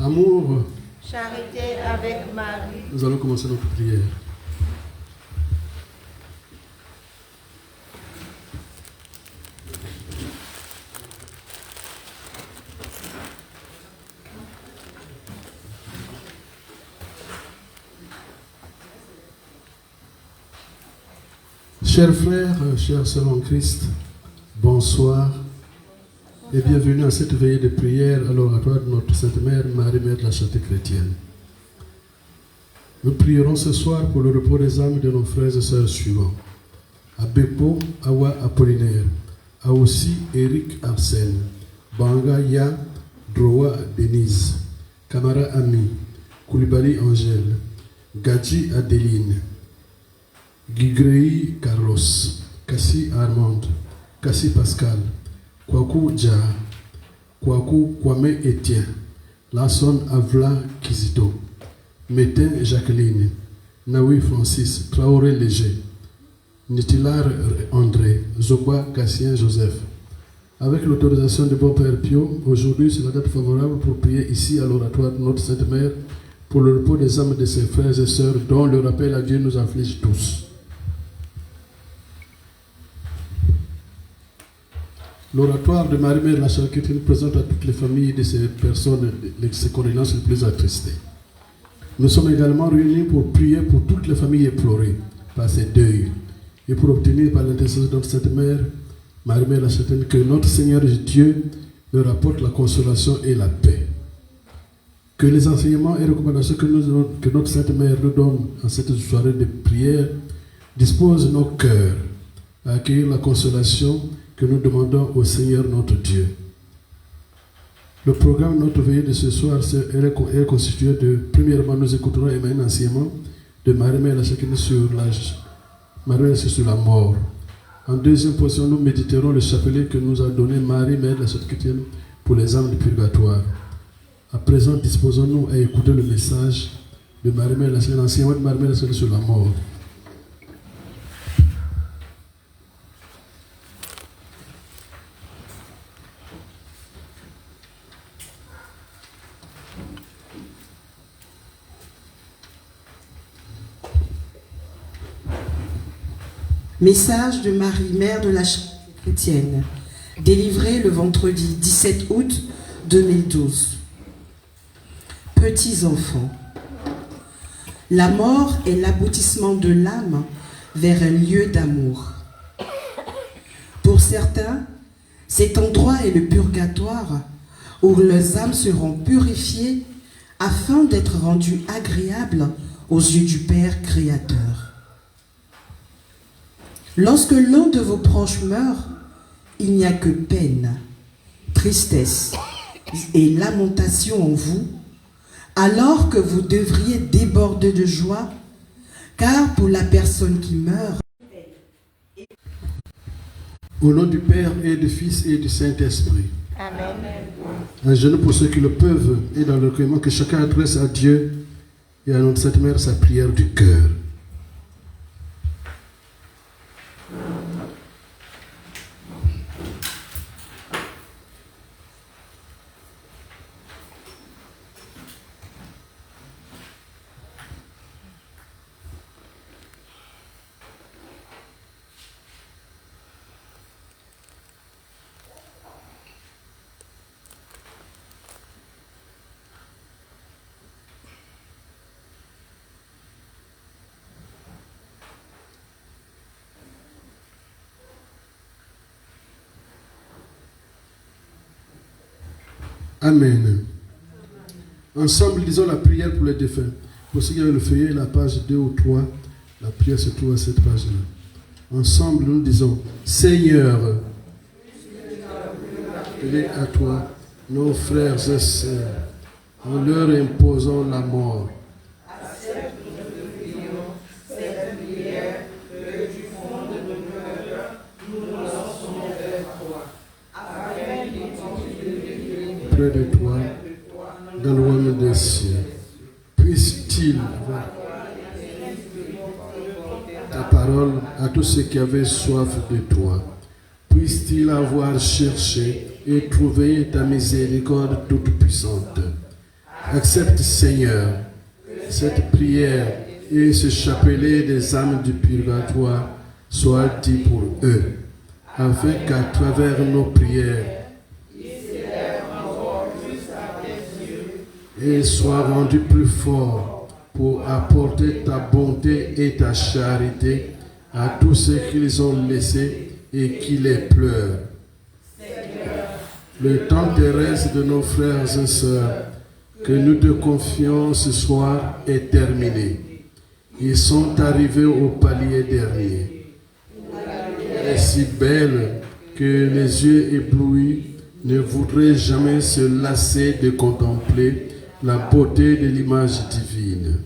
Amour. Charité avec Marie. Nous allons commencer notre prière. Chers frères, chers sœurs en Christ, bonsoir et bienvenue à cette veillée de prière à l'oratoire de notre Sainte Mère, Marie, Mère de la Charité chrétienne. Nous prierons ce soir pour le repos des âmes de nos frères et sœurs suivants. Abepo Awa Apollinaire, Aossi Eric Arsène, Banga Ya Droa Denise, Camara Ami, Koulibaly Angèle, Gadji Adeline, Guigrey Carlos, Kassi Armand, Kassi Pascal, Kwaku Dja, Kwaku Kwame Etienne, Lasson Avla Kizito, Métin Jacqueline, Naoui Francis, Traoré Léger, Nitilar André, Zogba Cassien Joseph. Avec l'autorisation de bon Père Pio, aujourd'hui c'est la date favorable pour prier ici à l'oratoire de notre Sainte Mère pour le repos des âmes de ses frères et sœurs dont le rappel à Dieu nous afflige tous. L'oratoire de Marie-Mère de la Charité chrétienne présente à toutes les familles de ces personnes, de ces condoléances les plus attristées. Nous sommes également réunis pour prier pour toutes les familles éplorées par ces deuils et pour obtenir par l'intercession de notre Sainte Mère, Marie-Mère de la Charité, que notre Seigneur Dieu leur apporte la consolation et la paix. Que les enseignements et recommandations que notre Sainte Mère nous donne en cette soirée de prière disposent nos cœurs à accueillir la consolation que nous demandons au Seigneur notre Dieu. Le programme de notre veillée de ce soir est constitué de, premièrement, nous écouterons un enseignement de Marie-Mère la Charité sur la mort. En deuxième position, nous méditerons le chapelet que nous a donné Marie-Mère de la Charité chrétienne pour les âmes du purgatoire. À présent, disposons-nous à écouter le message de Marie-Mère la Charité, l'enseignement de Marie-Mère la Charité sur la mort. Message de Marie, Mère de la Charité chrétienne, délivré le vendredi 17 août 2012. Petits enfants, la mort est l'aboutissement de l'âme vers un lieu d'amour. Pour certains, cet endroit est le purgatoire où leurs âmes seront purifiées afin d'être rendues agréables aux yeux du Père Créateur. Lorsque l'un de vos proches meurt, il n'y a que peine, tristesse et lamentation en vous, alors que vous devriez déborder de joie, car pour la personne qui meurt... Au nom du Père et du Fils et du Saint-Esprit. Amen. Un genou pour ceux qui le peuvent et dans le recueillement que chacun adresse à Dieu et à notre Sainte Mère sa prière du cœur. Amen. Ensemble, disons la prière pour les défunts. Pour ceux qui avaient le feuillet, la page 2 ou 3, la prière se trouve à cette page-là. Ensemble, nous disons, Seigneur, appelez à toi nos frères et sœurs, en leur imposant la mort. Accepte notre prions, cette prière que du fond de nos cœurs, nous lançons vers toi, afin d'étendre près de toi, dans le royaume des cieux. Puisse-t-il ta parole à tous ceux qui avaient soif de toi. Puisse-t-il avoir cherché et trouvé ta miséricorde toute puissante. Accepte, Seigneur, cette prière et ce chapelet des âmes du purgatoire soit dit pour eux, afin qu'à travers nos prières, ils soient rendus plus forts pour apporter ta bonté et ta charité à tous ceux qu'ils ont laissés et qui les pleurent. Le temps terrestre de nos frères et sœurs que nous te confions ce soir est terminé. Ils sont arrivés au palier dernier. Elle est si belle que les yeux éblouis ne voudraient jamais se lasser de contempler la beauté de l'image divine.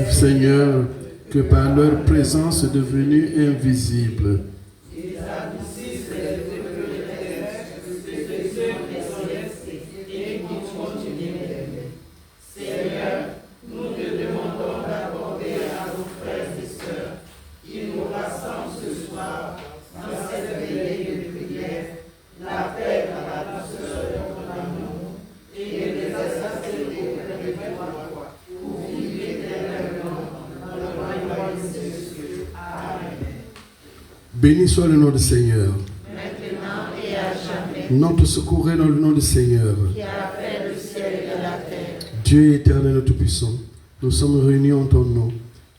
Seigneur, que par leur présence devenue invisible, béni soit le nom du Seigneur. Maintenant et à jamais. Notre secours est dans le nom du Seigneur. Qui a fait le ciel et la terre. Dieu éternel et tout-puissant, nous sommes réunis en ton nom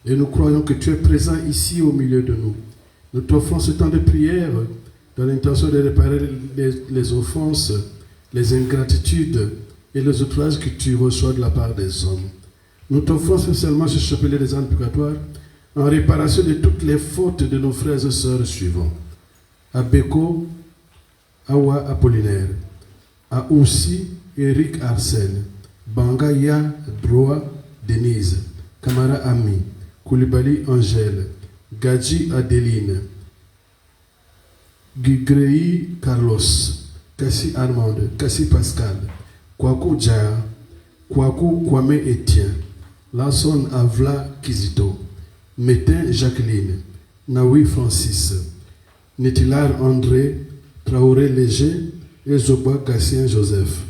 et nous croyons que tu es présent ici au milieu de nous. Nous t'offrons ce temps de prière dans l'intention de réparer les offenses, les ingratitudes et les outrages que tu reçois de la part des hommes. Nous t'offrons spécialement ce chapelet des âmes purgatoires en réparation de toutes les fautes de nos frères et sœurs suivants. À Beko, Awa Apollinaire, à Oussi, Eric Arsène, Bangaya Droa Denise, Kamara Ami, Koulibaly Angèle, Gadji Adeline, Guigrei Carlos, Kassi Armande, Kassi Pascal, Kwaku Dja, Kwaku Kwame Etienne, Lasson Avla Kizito, Métain Jacqueline, Naoui Francis, Netilar André, Traoré Léger et Zoba Gassien Joseph.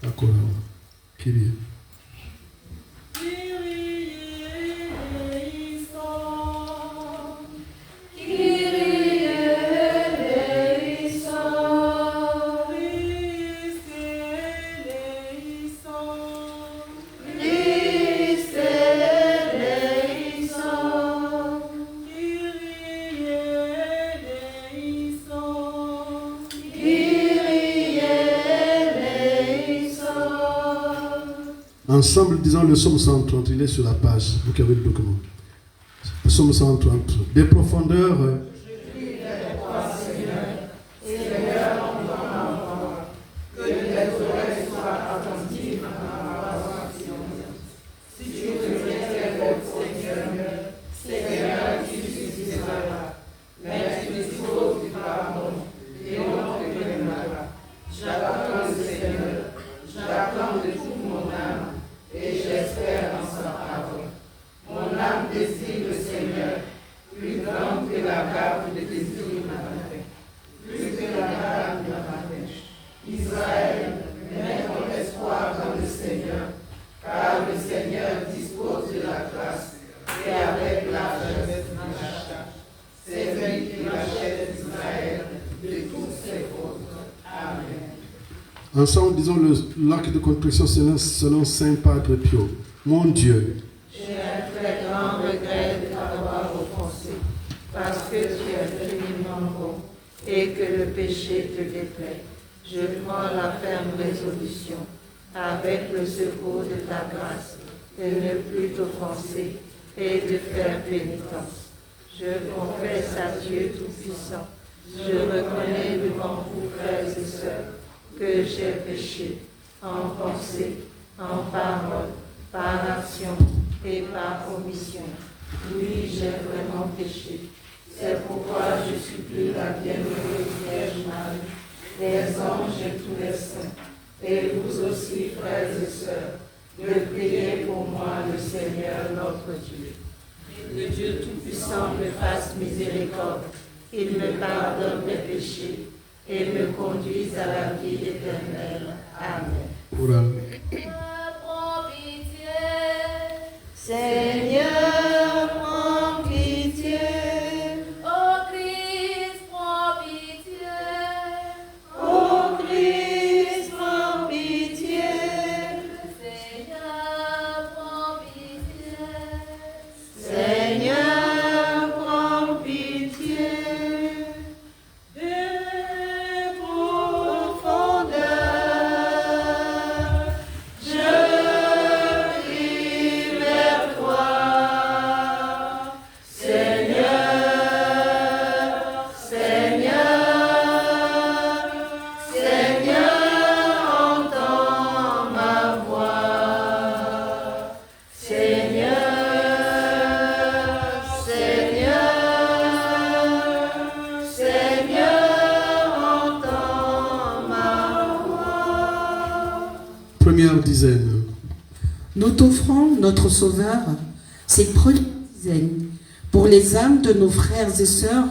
D'accord. Kyrie. Ensemble, disons le psaume 130, il est sur la page, vous qui avez le document. Le psaume 130. Des profondeurs. Ensemble, disons l'acte de contrition selon Saint Padre Pio. Mon Dieu, j'ai un très grand regret de t'avoir offensé, parce que tu es infiniment bon et que le péché te déplaît. Je prends la ferme résolution, avec le secours de ta grâce, de ne plus t'offenser et de faire pénitence. Je confesse à Dieu Tout-Puissant, je reconnais devant vous, frères et sœurs, que j'ai péché en pensée, en parole, par action et par omission. Oui, j'ai vraiment péché. C'est pourquoi je supplie la bienheureuse Vierge Marie, les anges et tous les saints, et vous aussi, frères et sœurs, de prier pour moi le Seigneur notre Dieu. Que Dieu Tout-Puissant me fasse miséricorde, qu'il me pardonne mes péchés, et me conduise à la vie éternelle. Amen. Oral. Prends pitié. Seigneur, prends pitié. Ô Christ, prends pitié. Ô Christ, prends pitié. Seigneur, prends pitié. Seigneur, prends pitié. Des profondeurs, je crie vers toi. Seigneur, Seigneur, Seigneur, entends ma voix. Seigneur, Seigneur, Seigneur, entends ma voix. Première dizaine. Nous t'offrons, notre Sauveur, cette première dizaine pour les âmes de nos frères et sœurs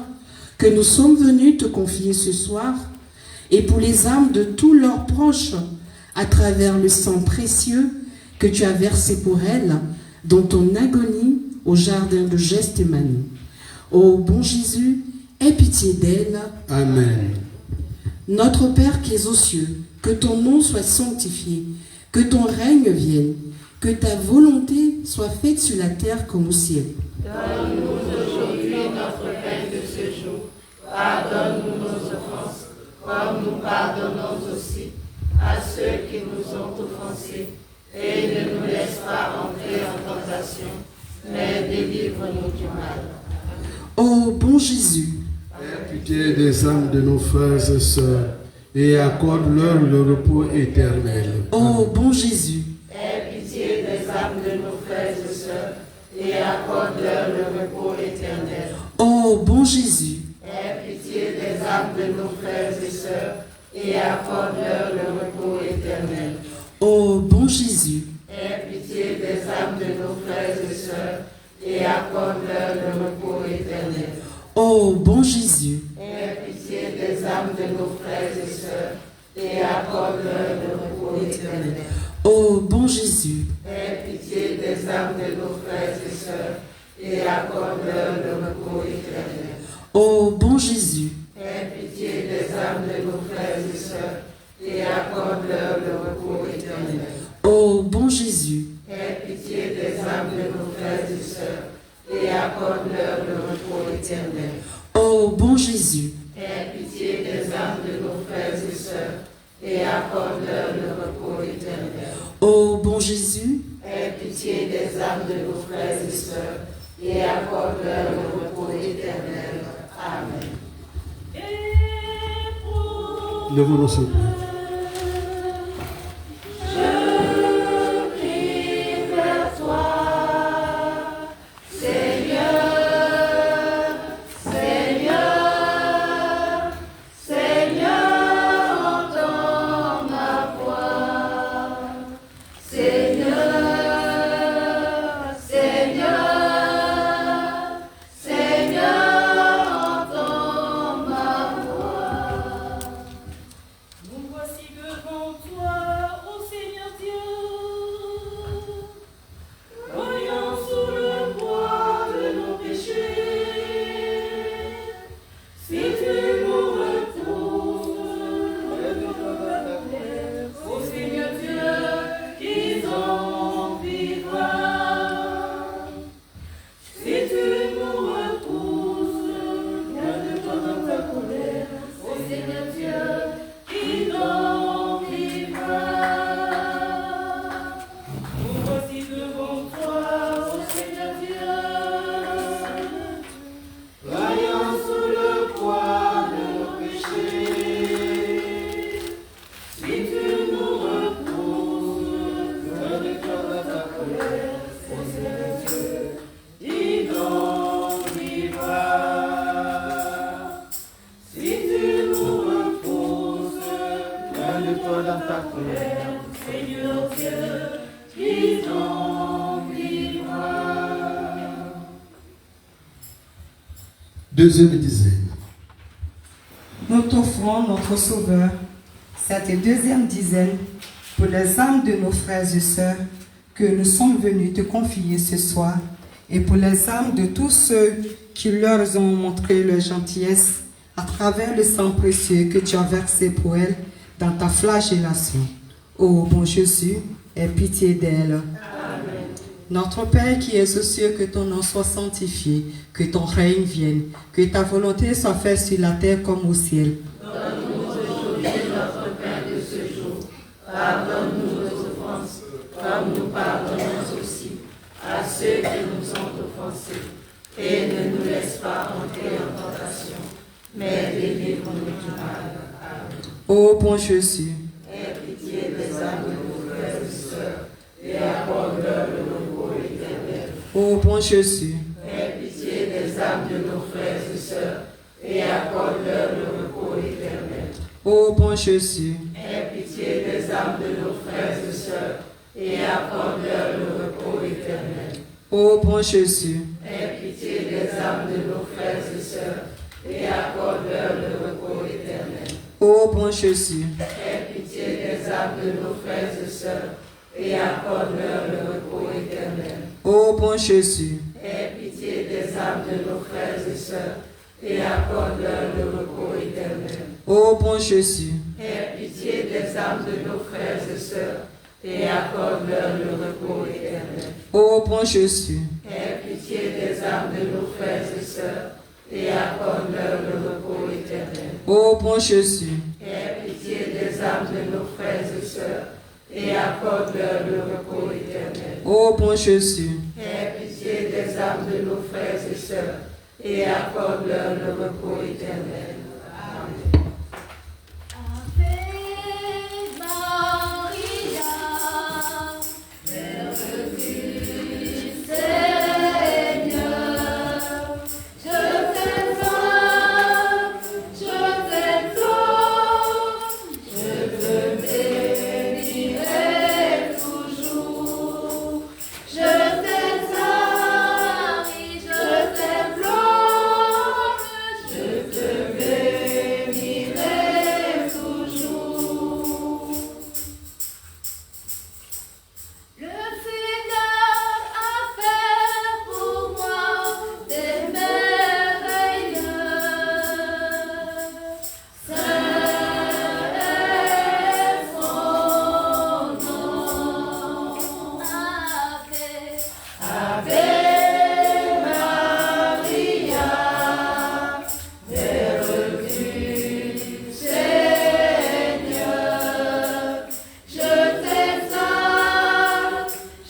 que nous sommes venus te confier ce soir et pour les âmes de tous leurs proches à travers le sang précieux que tu as versé pour elles dans ton agonie au jardin de Gethsémani. Ô bon Jésus, aie pitié d'elles. Amen. Notre Père qui es aux cieux, que ton nom soit sanctifié, que ton règne vienne, que ta volonté soit faite sur la terre comme au ciel. Donne-nous aujourd'hui notre pain de ce jour. Pardonne-nous nos offenses, comme nous pardonnons aussi à ceux qui nous ont offensés. Et ne nous laisse pas entrer en tentation, mais délivre-nous du mal. Ô bon Jésus, Aie pitié des âmes de nos frères et sœurs et accorde-leur le repos éternel. ô bon Jésus, Aie pitié des âmes de nos frères et sœurs et accorde-leur le repos éternel. ô bon Jésus, Aie pitié des âmes de nos frères et sœurs et accorde-leur le repos éternel. ô bon Jésus, Aie pitié des âmes de nos frères et sœurs et accorde-leur le repos éternel. ô bon Jésus, Aie pitié des âmes de nos frères et sœurs et accorde-leur le repos éternel. ô bon Jésus, Aie pitié des âmes de nos frères et sœurs et accorde-leur le repos éternel. ô bon Jésus, Aie pitié des âmes de nos frères et sœurs et accorde-leur le repos éternel. ô bon Jésus, Aie pitié des âmes de nos frères et sœurs et accorde-leur le repos éternel. ô bon Jésus, Aie pitié des âmes de nos frères et sœurs et accorde-leur le repos éternel. ô bon Jésus, Aie pitié des âmes de nos frères et sœurs et accorde-leur le repos éternel. Amen. Lève-nous s'il vous plaît. Je crie vers toi, Seigneur, Seigneur, Seigneur, entends ma voix. Seigneur, Seigneur, Seigneur, entends ma voix. Nous voici devant toi, ô Seigneur Dieu, voyant sous le poids de nos péchés. Si tu nous repousses, ô Seigneur Dieu, qui en vivra. Si tu nous repousses, garde-toi dans ta colère, ô Seigneur Dieu, qui t'en vivra. Nous voici devant toi, ô Seigneur Dieu, voyant sous le poids de nos péchés. Si tu nous repousses, garde-toi dans ta colère, ô Seigneur Dieu, qui t'en vivra. Si tu nous repousses, garde-toi dans ta colère, Seigneur Dieu, qui t'en vivra. Deuxième dizaine. Nous t'offrons, notre Sauveur, cette deuxième dizaine pour les âmes de nos frères et sœurs que nous sommes venus te confier ce soir et pour les âmes de tous ceux qui leur ont montré leur gentillesse à travers le sang précieux que tu as versé pour elles dans ta flagellation. Ô bon Jésus, aie pitié d'elles. Notre Père qui es aux cieux, que ton nom soit sanctifié, que ton règne vienne, que ta volonté soit faite sur la terre comme au ciel. Donne-nous aujourd'hui notre pain de ce jour. Pardonne-nous nos offenses, comme nous pardonnons aussi à ceux qui nous ont offensés. Et ne nous laisse pas entrer en tentation, mais délivre-nous du mal. Amen. Ô bon Jésus, Aie pitié des âmes de nos frères et sœurs, et accorde-leur le repos éternel. ô bon Jésus, Aie pitié des âmes de nos frères et sœurs, et accorde-leur le repos éternel. ô bon Jésus, Aie pitié des âmes de nos frères et sœurs, et accorde-leur le repos éternel. ô bon Jésus, Aie pitié des âmes de nos frères et sœurs, et accorde-leur le repos éternel. ô bon Jésus, Aie pitié des âmes de nos frères et sœurs, et accorde-leur le repos éternel. ô bon Jésus, Aie pitié des âmes de nos frères et sœurs, et accorde-leur le repos éternel. ô bon Jésus, Aie pitié des âmes de nos frères et sœurs, et accorde-leur le repos éternel. ô bon Jésus, Aie pitié des âmes de nos frères et sœurs, et accorde-leur le repos éternel. ô bon Jésus, Aie pitié des âmes de nos frères et sœurs, et accorde-leur le repos éternel. ô bon Jésus, Aie pitié des âmes de nos frères et sœurs, et accorde-leur le repos éternel. Amen. Ave Maria, Mère du Seigneur, je t'exalte, je t'exalte, je te bénirai toujours. Je t'exalte, je t'implore, je te bénirai toujours. Le Seigneur a fait pour moi des merveilles. Saint est son nom. Ave Maria, Mère du Seigneur, je t'exalte,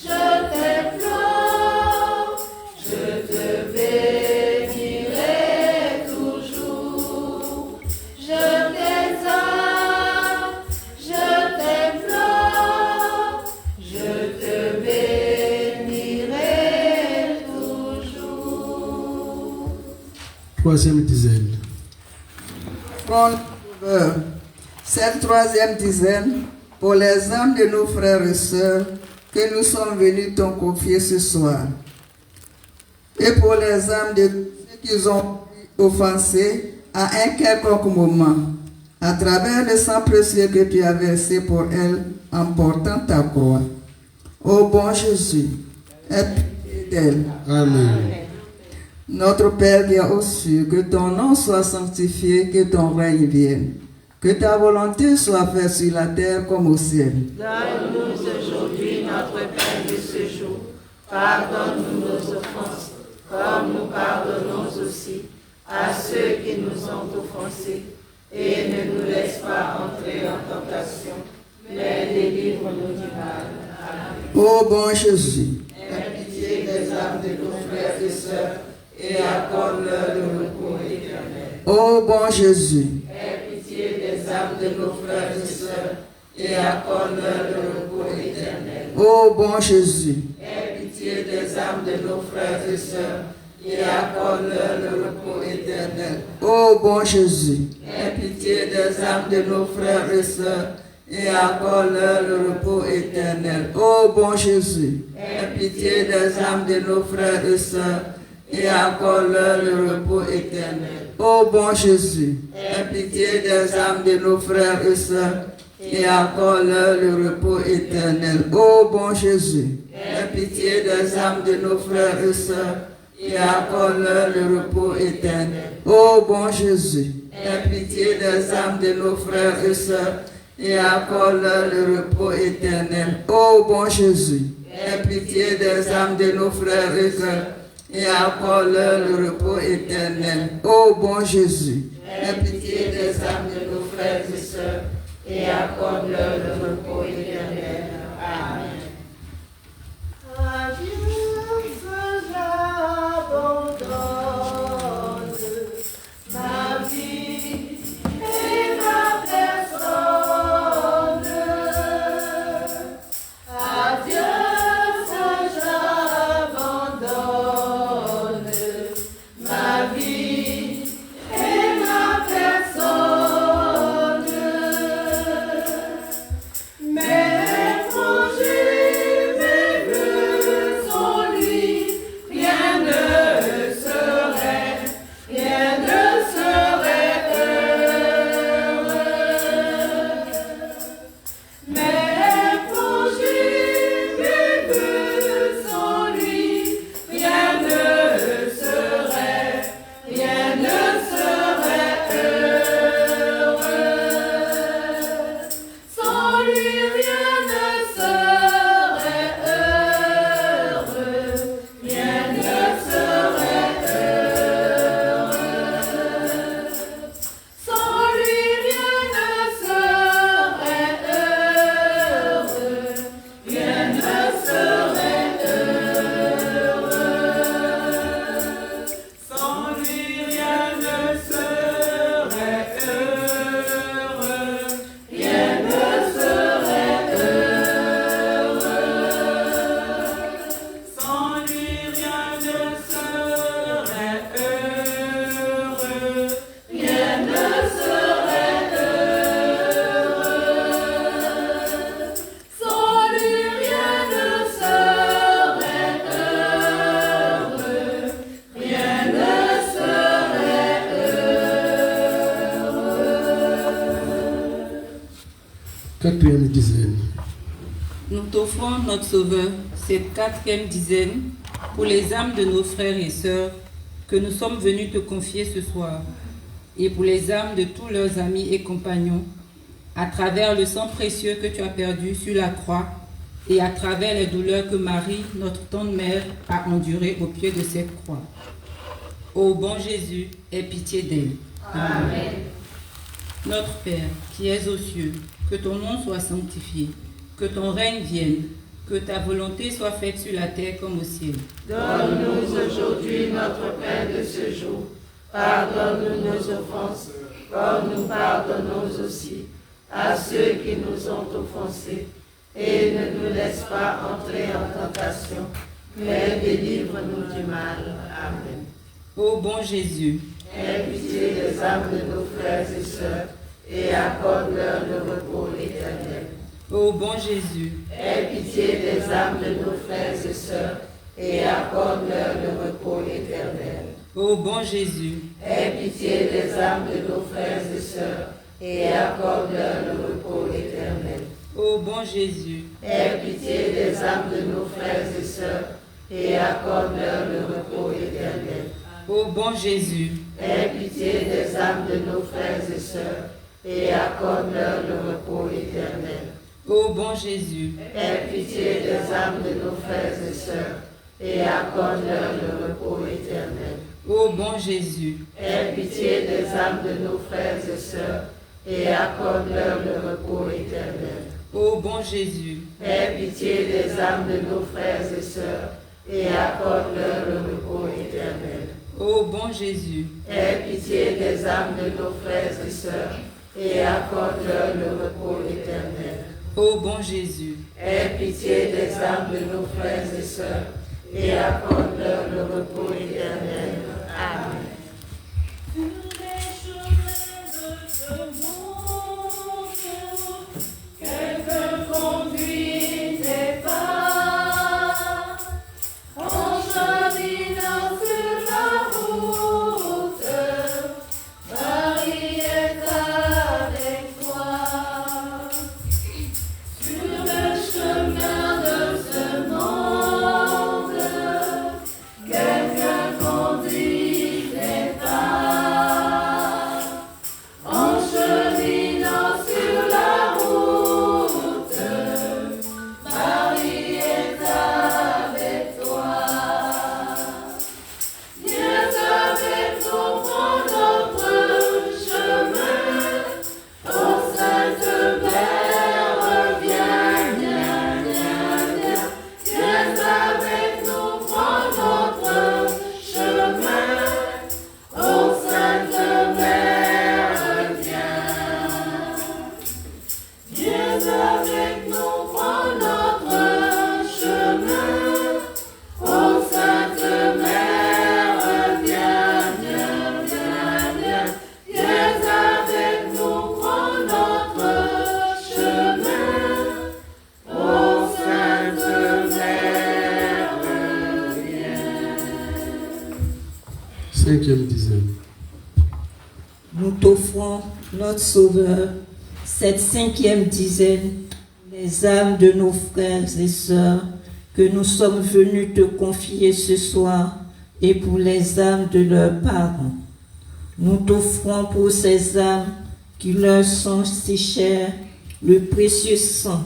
je t'implore, je te bénirai toujours. Je t'exalte, je t'implore, je te bénirai toujours. Troisième dizaine. Front Sauveur, cette troisième dizaine pour les âmes de nos frères et sœurs que nous sommes venus t'en confier ce soir. Et pour les âmes de ceux qui ont offensé à un quelconque moment, à travers le sang précieux que tu as versé pour elles en portant ta croix. Ô bon Jésus, aie pitié d'elles. Amen. Notre Père qui est aux cieux, que ton nom soit sanctifié, que ton règne vienne. Que ta volonté soit faite sur la terre comme au ciel. Donne-nous aujourd'hui notre pain de ce jour. Pardonne-nous nos offenses, comme nous pardonnons aussi à ceux qui nous ont offensés. Et ne nous laisse pas entrer en tentation, mais délivre-nous du mal. Amen. Ô bon Jésus, Aie pitié des âmes de nos frères et sœurs, et accorde-leur le repos éternel. ô bon Jésus, Aie pitié des âmes de nos frères et sœurs, et accorde-leur le repos éternel. ô bon Jésus, Aie pitié des âmes de nos frères et sœurs, et accorde-leur le repos éternel. ô bon Jésus, Aie pitié des âmes de nos frères et sœurs, et accorde-leur le repos éternel. ô bon Jésus, Aie pitié des âmes de nos frères et sœurs, et accorde-leur le repos éternel. Ô bon Jésus, aie pitié des âmes de nos frères et sœurs et accorde-leur le repos éternel. Ô bon Jésus, aie pitié des âmes de nos frères et sœurs et accorde-leur le repos éternel. Ô bon Jésus, aie pitié des âmes de nos frères et sœurs et accorde-leur le repos éternel. Ô bon Jésus, aie pitié des âmes de nos frères et sœurs et accorde-leur le repos éternel. Ô bon Jésus, aie pitié des âmes de nos frères et sœurs et accorde-leur le repos éternel. Amen. Ma vie et ma personne, à Dieu seul j'abandonne. Ma vie et ma personne, mes projets, mes vœux sont lui, rien ne serait heureux. Mes projets, mes vœux sont lui, rien ne serait heureux. Sans lui rien ne serait heureux, rien ne serait heureux. Sans lui rien ne serait heureux, rien ne serait heureux. Sans lui rien ne serait heureux, rien ne serait heureux. Sans lui rien ne serait heureux, rien ne serait heureux. Sans lui rien ne serait heureux, rien ne serait heureux. Quatrième dizaine. Nous t'offrons, notre Sauveur, cette quatrième dizaine pour les âmes de nos frères et sœurs que nous sommes venus te confier ce soir et pour les âmes de tous leurs amis et compagnons à travers le sang précieux que tu as perdu sur la croix et à travers les douleurs que Marie, notre tendre mère, a endurées au pied de cette croix. Ô bon Jésus, aie pitié d'elle. Amen. Notre Père, qui es aux cieux, que ton nom soit sanctifié, que ton règne vienne, que ta volonté soit faite sur la terre comme au ciel. Donne-nous aujourd'hui notre pain de ce jour. Pardonne-nous nos offenses, comme nous pardonnons aussi à ceux qui nous ont offensés. Et ne nous laisse pas entrer en tentation, mais délivre-nous du mal. Amen. Ô bon Jésus, Aie pitié des âmes de nos frères et sœurs, et accorde-leur le repos éternel. ô bon Jésus, Aie pitié des âmes de nos frères et sœurs, et accorde-leur le repos éternel. ô bon Jésus, Aie pitié des âmes de nos frères et sœurs, et accorde-leur le repos éternel. ô bon Jésus, Aie pitié des âmes de nos frères et sœurs, et accorde-leur le repos éternel. ô bon Jésus, Aie pitié des âmes de nos frères et sœurs, et accorde-leur le repos éternel. ô bon Jésus, Aie pitié des âmes de nos frères et sœurs, et accorde-leur le repos éternel. ô bon Jésus, Aie pitié des âmes de nos frères et sœurs, et accorde-leur le repos éternel. ô bon Jésus, Aie pitié des âmes de nos frères et sœurs, et accorde-leur le repos éternel. ô bon Jésus, Aie pitié des âmes de nos frères et sœurs, et accorde-leur le repos éternel. ô bon Jésus, Aie pitié des âmes de nos frères et sœurs, et accorde-leur le repos éternel. Amen. Sur les chemins de ce monde, quelqu'un conduit tes pas, en cheminant sur la route, 5e dizaine. Nous t'offrons, notre Sauveur, cette 5e dizaine, les âmes de nos frères et sœurs que nous sommes venus te confier ce soir et pour les âmes de leurs parents. Nous t'offrons pour ces âmes qui leur sont si chères le précieux sang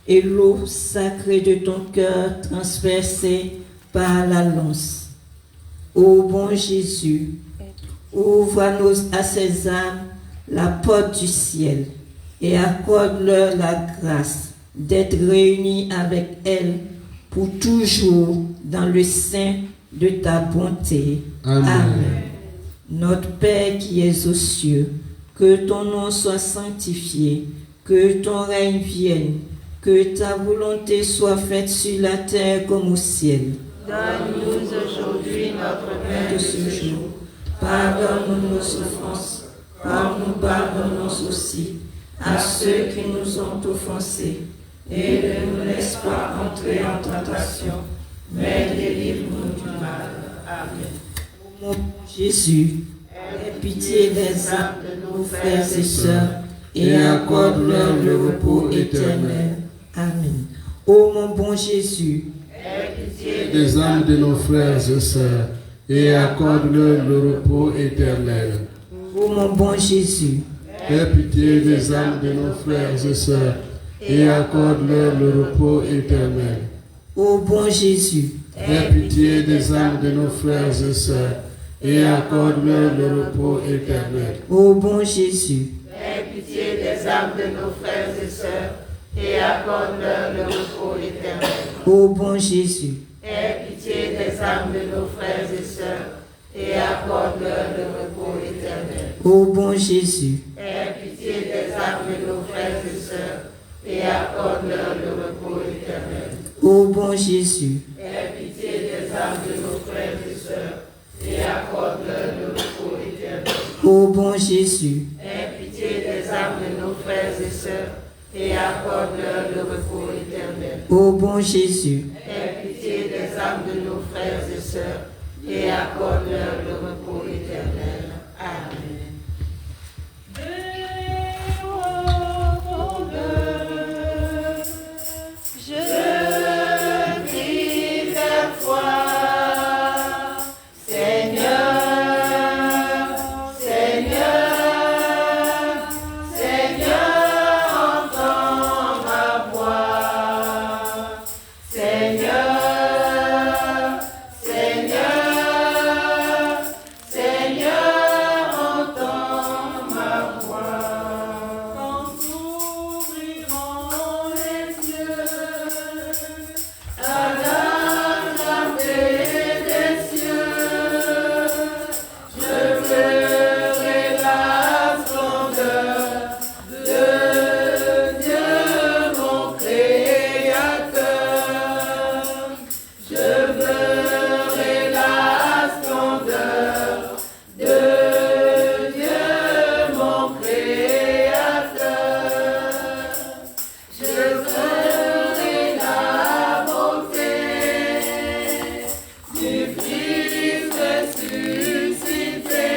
et l'eau sacrée de ton cœur transpercée par la lance. Ô bon Jésus, ouvre à ces âmes la porte du ciel et accorde-leur la grâce d'être réunis avec elles pour toujours dans le sein de ta bonté. Amen. Notre Père qui es aux cieux, que ton nom soit sanctifié, que ton règne vienne, que ta volonté soit faite sur la terre comme au ciel. Donne-nous aujourd'hui notre pain De ce jour, pardonne-nous nos offenses, comme nous pardonnons aussi à ceux qui nous ont offensés, et ne nous laisse pas entrer en tentation, mais délivre-nous du mal. Amen. Ô mon Jésus, aie pitié des âmes de nos frères et sœurs, et accorde-leur le repos éternel. Amen. Ô mon bon Jésus, Aie pitié Des âmes de nos frères et sœurs, et accorde-leur le repos éternel. ô mon bon Jésus, Aie pitié des âmes de nos frères et sœurs, et accorde-leur le repos éternel. ô bon Jésus, Aie pitié des âmes de nos frères et sœurs, et accorde-leur le repos éternel. ô bon Jésus, Aie pitié des âmes de nos frères et sœurs, et accorde-leur le repos éternel. ô bon Jésus, Aie pitié des âmes de nos frères et sœurs, et accorde-leur le repos éternel. ô bon Jésus, Aie pitié des âmes de nos frères et sœurs, et accorde-leur le repos éternel. ô bon Jésus, Aie pitié des âmes de nos frères et sœurs, et accorde-leur le repos éternel. ô bon Jésus, Aie pitié des âmes de nos frères et sœurs, et accorde-leur le repos éternel. ô bon Jésus, Aie pitié des âmes de nos frères et sœurs, et accorde-leur le repos éternel. Amen. Je crie vers toi, Seigneur, Seigneur, Seigneur, entends ma voix. Seigneur, Seigneur, Seigneur, entends ma voix. Quand ouvriront les yeux à la clarté des cieux, je verrai la splendeur de Dieu, mon Créateur. Je verrai la splendeur de Dieu, mon Créateur. Je verrai la beauté du Christ ressuscité,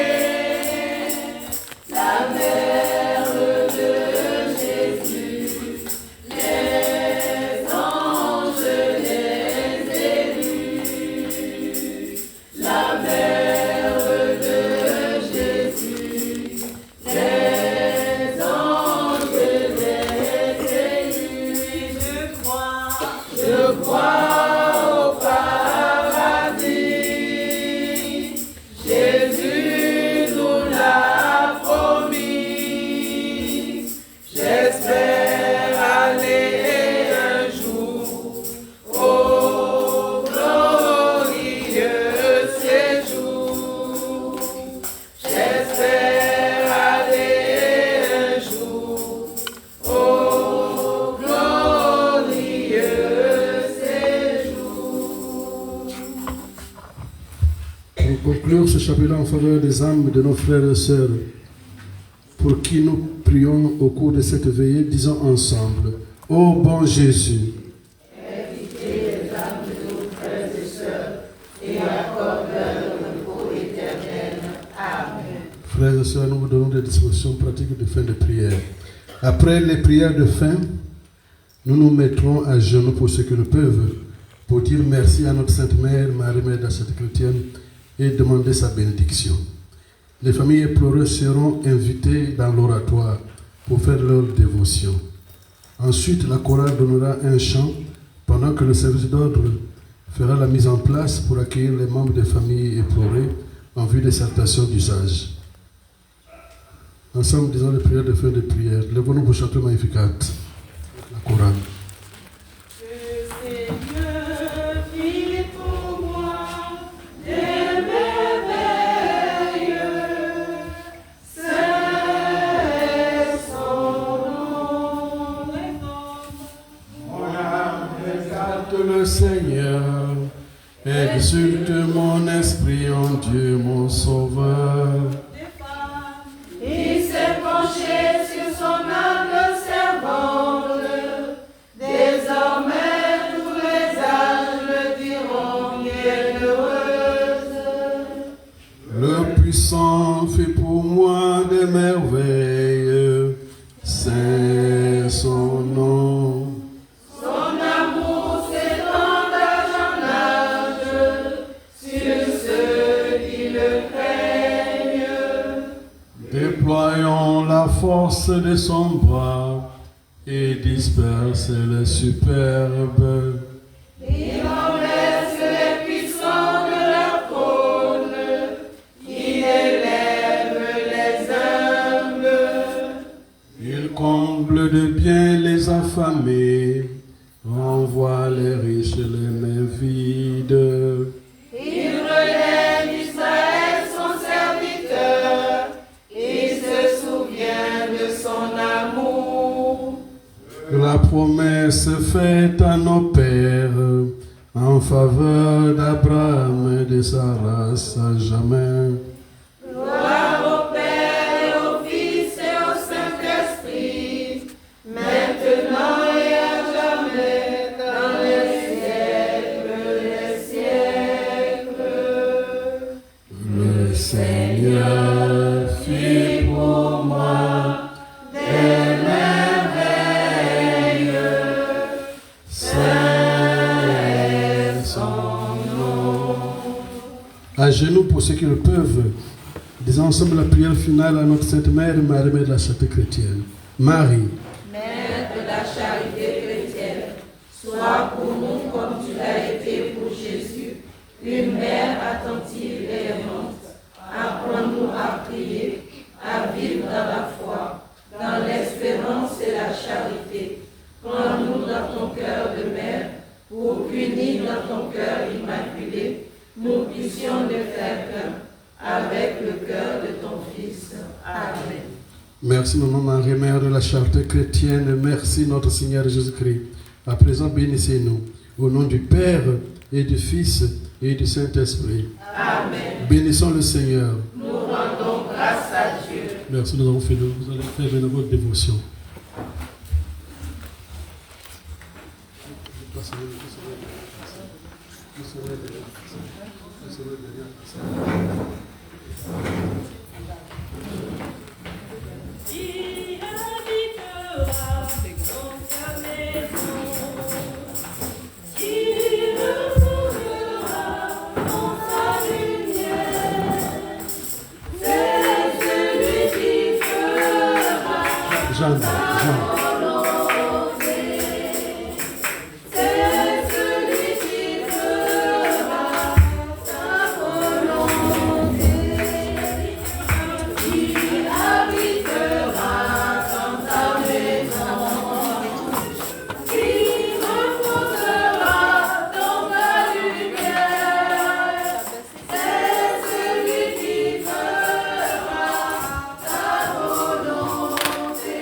la mère de Jésus, les anges les élus, la mère de Jésus, les anges les élus. Je crois au paradis, Jésus nous l'a promis. J'espère aller un jour au glorieux séjour. J'espère aller un jour au glorieux séjour. Pour conclure ce chapelet en faveur des âmes de nos frères et sœurs, pour qui nous prions au cours de cette veillée, disons ensemble: Ô bon Jésus, Et accorde le repos éternel. sœurs, nous vous donnons des dispositions pratiques de fin de prière. Après les prières de fin, nous nous mettrons à genoux pour ceux qui le peuvent, pour dire merci à notre Sainte Mère, Marie, Mère de la Sainte Chrétienne, et demander sa bénédiction. Les familles éploreuses seront invitées dans l'oratoire pour faire leur dévotion. Ensuite, la chorale donnera un chant pendant que le service d'ordre fera la mise en place pour accueillir les membres des familles éplorées en vue des salutations d'usage. Ensemble, disons les prières de fin de prière. Lèvons-nous pour chanter Magnificat. La chorale. Le Seigneur, exulte mon esprit en Dieu mon Sauveur. Il s'est penché sur son humble servante. Désormais tous les âges le diront bienheureuse. Le puissant fait pour moi des merveilles, c'est son nom. Déployons la force de son bras et disperse les superbes. Il renverse les puissants de la trône, il élève les humbles. Il comble de bien les affamés, renvoie les riches les mains vides. Il relève Israël son serviteur, il se souvient de son amour. La promesse faite à nos pères en faveur d'Abraham et de sa race à jamais. Gloire au Père et au Fils et au Saint-Esprit, maintenant et à jamais, dans les siècles des siècles. Le Seigneur fit pour moi des merveilles, c'est son nom. À genoux pour ceux qui le peuvent, disons ensemble la prière finale à notre Sainte Mère, Marie, Mère de la Charité chrétienne. Marie, Mère de la charité chrétienne, sois pour nous comme tu l'as été pour Jésus, une mère attentive et aimante. Apprends-nous à prier, à vivre dans la foi, dans l'espérance et la charité. Prends-nous dans ton cœur de mère, pour qu'unis dans ton cœur immaculé, nous puissions le faire qu'un avec le cœur de ton Fils. Amen. merci Maman Marie, Mère de la Charité chrétienne, merci notre Seigneur Jésus-Christ. À présent, bénissez-nous. Au nom du Père et du Fils et du Saint-Esprit. Amen. Bénissons le Seigneur. Nous rendons grâce à Dieu. Merci, nous avons fait. Vous allez faire maintenant votre dévotion. Qui habitera dans sa maison, qui retournera dans sa lumière, c'est celui qui fera Jeanne. volonté, c'est celui qui fera sa volonté, qui habitera dans ta maison, qui reposera dans ta lumière, c'est celui qui fera ta volonté.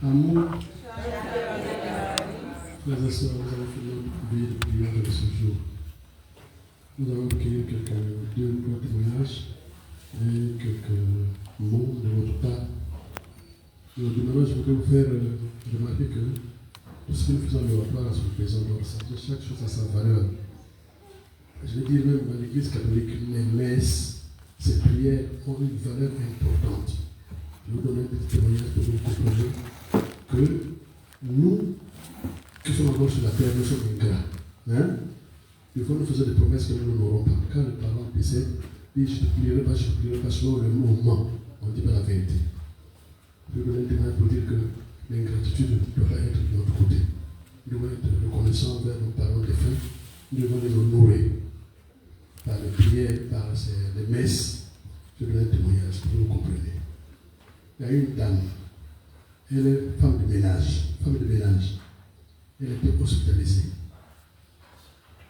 Amour. Frères et sœurs, nous avons fait notre vie de prière de ce jour. Nous avons recueilli deux témoignages et quelques mots de votre part. Nous demandons, je voudrais vous faire remarquer que tout ce que nous faisons de rapport à son présent, chaque chose a sa valeur. Je veux dire même dans l'Église catholique, les messes, ces prières ont une valeur importante. Je vous donne un petit témoignage pour que vous compreniez que nous, qui sommes encore sur la terre, nous sommes ingrats. Hein? Des fois, nous faisons des promesses que nous n'aurons pas. Quand le parent décède, dit je ne plierai pas selon le moment. On ne dit pas la vérité. Je vous donne un témoignage pour dire que l'ingratitude doit être de notre côté. Nous devons être reconnaissants envers nos parents défunts. Nous devons les honorer par les prières, par les messes. Je vous donne un témoignage pour que vous compreniez. Il y a une dame, elle est femme de ménage. Elle était hospitalisée.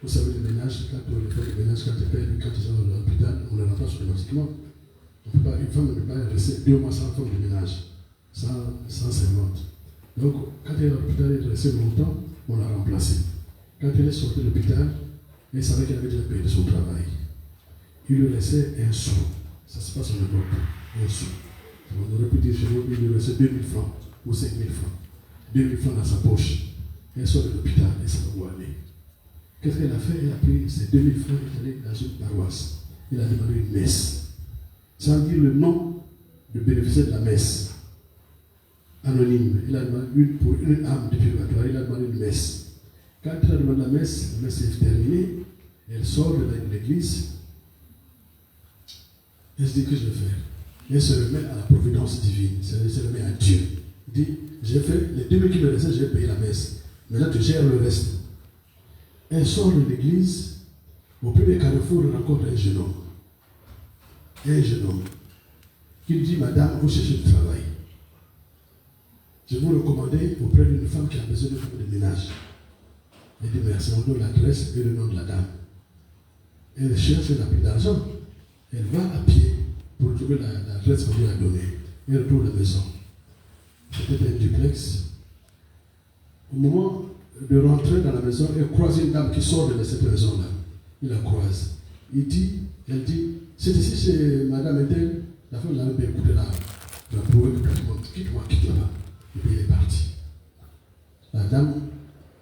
Vous savez, le ménage, quand on fait le ménage, quand ils sont à l'hôpital, on les remplace automatiquement. Une femme ne peut pas rester 2 mois sans femme de ménage, sans servante. Donc, quand elle est à l'hôpital, elle est restée longtemps, on l'a remplacée. Quand elle est sortie de l'hôpital, elle savait qu'elle avait déjà payé son travail. Il lui laissait un sou. Ça se passe en Europe, un sou. On aurait pu dire chez nous, il lui laissait 2000 francs ou 5000 francs. 2000 francs dans sa poche. Elle sort de l'hôpital et ça va où aller. Qu'est-ce qu'elle a fait? Elle a pris ces 2000 francs et est allée dans une paroisse. Elle a demandé une messe. Sans dire le nom du bénéficiaire de la messe. Anonyme. Il a demandé pour une âme de purgatoire. Il a demandé une messe. Quand elle a demandé la messe est terminée. Elle sort de l'église. Elle se dit que je vais faire. Elle se remet à la providence divine. Elle se remet à Dieu. Elle dit, j'ai fait les 2000 qui me restaient, j'ai payé la messe. Maintenant tu gères le reste. Elle sort de l'église. Au premier carrefour, elle rencontre un jeune homme. Qui lui dit, madame, vous cherchez du travail. Je vous recommandais auprès d'une femme qui a besoin de faire de ménage. Elle dit merci, on donne l'adresse et le nom de la dame. Elle cherche, elle n'a plus d'argent. Elle va à pied pour trouver l'adresse qu'on lui a donnée. Elle retourne à la maison. C'était un duplex. Au moment de rentrer dans la maison, elle croise une dame qui sort de cette maison-là. Il la croise. Elle dit, c'est ici chez Madame Edel. La femme l'a bien écouté là. Elle a prouvé que pratiquement, quitte là-bas. Et puis il est parti. La dame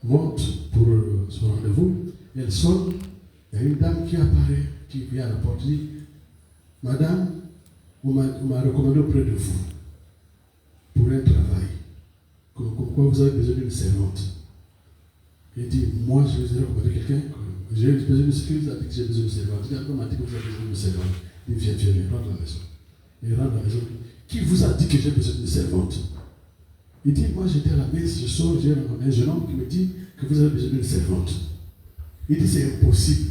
monte pour son rendez-vous. Elle sonne. Il y a une dame qui apparaît, qui vient à la porte, dit, madame, on m'a recommandé auprès de vous pour un travail. Comme quoi vous avez besoin d'une servante. Il dit, moi je vous ai recommandé quelqu'un, j'ai besoin d'une servante, il dit que j'ai besoin d'une servante. Il dit, après, on m'a dit que vous avez besoin d'une servante. Il dit, viens, rentre à la maison. Il rentre à la maison. Qui vous a dit que j'ai besoin d'une servante? Il dit, moi j'étais à la messe, je sors, j'ai un jeune homme qui me dit que vous avez besoin d'une servante. Il dit, c'est impossible.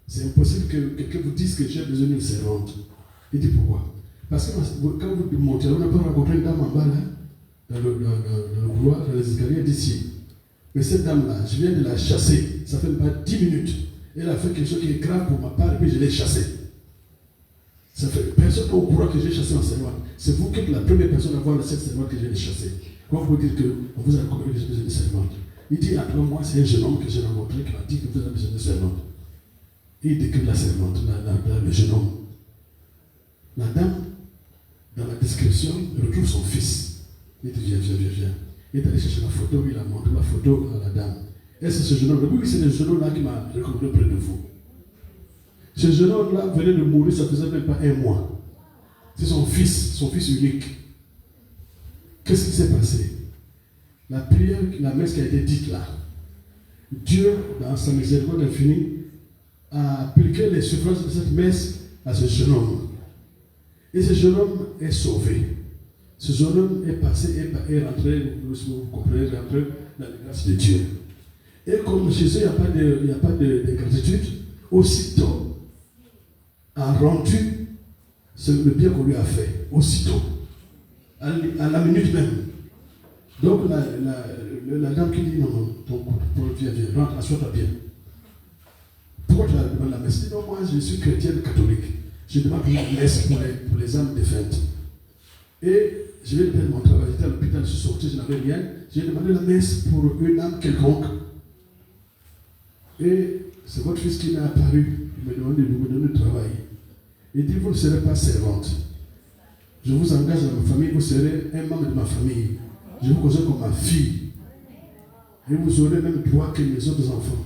C'est impossible que quelqu'un vous dise que j'ai besoin d'une servante. Il dit, pourquoi? Parce que quand vous montez, on n'a pas rencontré une dame en bas là, dans le couloir, dans les escaliers d'ici. Mais cette dame-là, je viens de la chasser. Ça fait même pas 10 minutes. Elle a fait quelque chose qui est grave pour ma part et puis je l'ai chassée. Ça fait personne au courant que j'ai chassé en servante. C'est vous qui êtes la première personne à voir cette servante que j'ai chassée. Comment vous dire qu'on vous a recommandé que j'ai besoin de servante? Il dit, après moi, c'est un jeune homme que j'ai rencontré qui m'a dit que vous avez besoin de servante. Il décrit la servante, le jeune homme. La dame, dans la description, retrouve son fils. Il dit, viens. Il est allé chercher la photo, il a montré la photo à la dame. Et c'est ce jeune homme, oui, c'est le jeune homme-là qui m'a recommandé auprès de vous. Ce jeune homme-là venait de mourir, ça faisait même pas 1 mois. C'est son fils unique. Qu'est-ce qui s'est passé? La prière, la messe qui a été dite là, Dieu, dans sa miséricorde infinie, a appliqué les suffrages de cette messe à ce jeune homme. Et ce jeune homme est sauvé. Ce jeune homme est passé, est rentré, vous comprenez, rentré dans la grâce de Dieu. Et comme chez eux, il n'y a pas de gratitude, aussitôt a rendu le bien qu'on lui a fait. Aussitôt. À la minute même. Donc la dame qui dit non, viens, rentre, assois-toi bien. Pourquoi tu as demandé la messe? Non, moi je suis chrétienne catholique. Je demande la messe pour les âmes défuntes. Et je vais faire mon travail. J'étais à l'hôpital, je suis sorti, je n'ai n'avez rien. J'ai demandé la messe pour une âme quelconque. Et c'est votre fils qui m'est apparu. Il m'a demandé de vous donner du travail. Il dit, vous ne serez pas servante. Je vous engage dans ma famille, vous serez un membre de ma famille. Je vous considère comme ma fille. Et vous aurez le même droit que les autres enfants.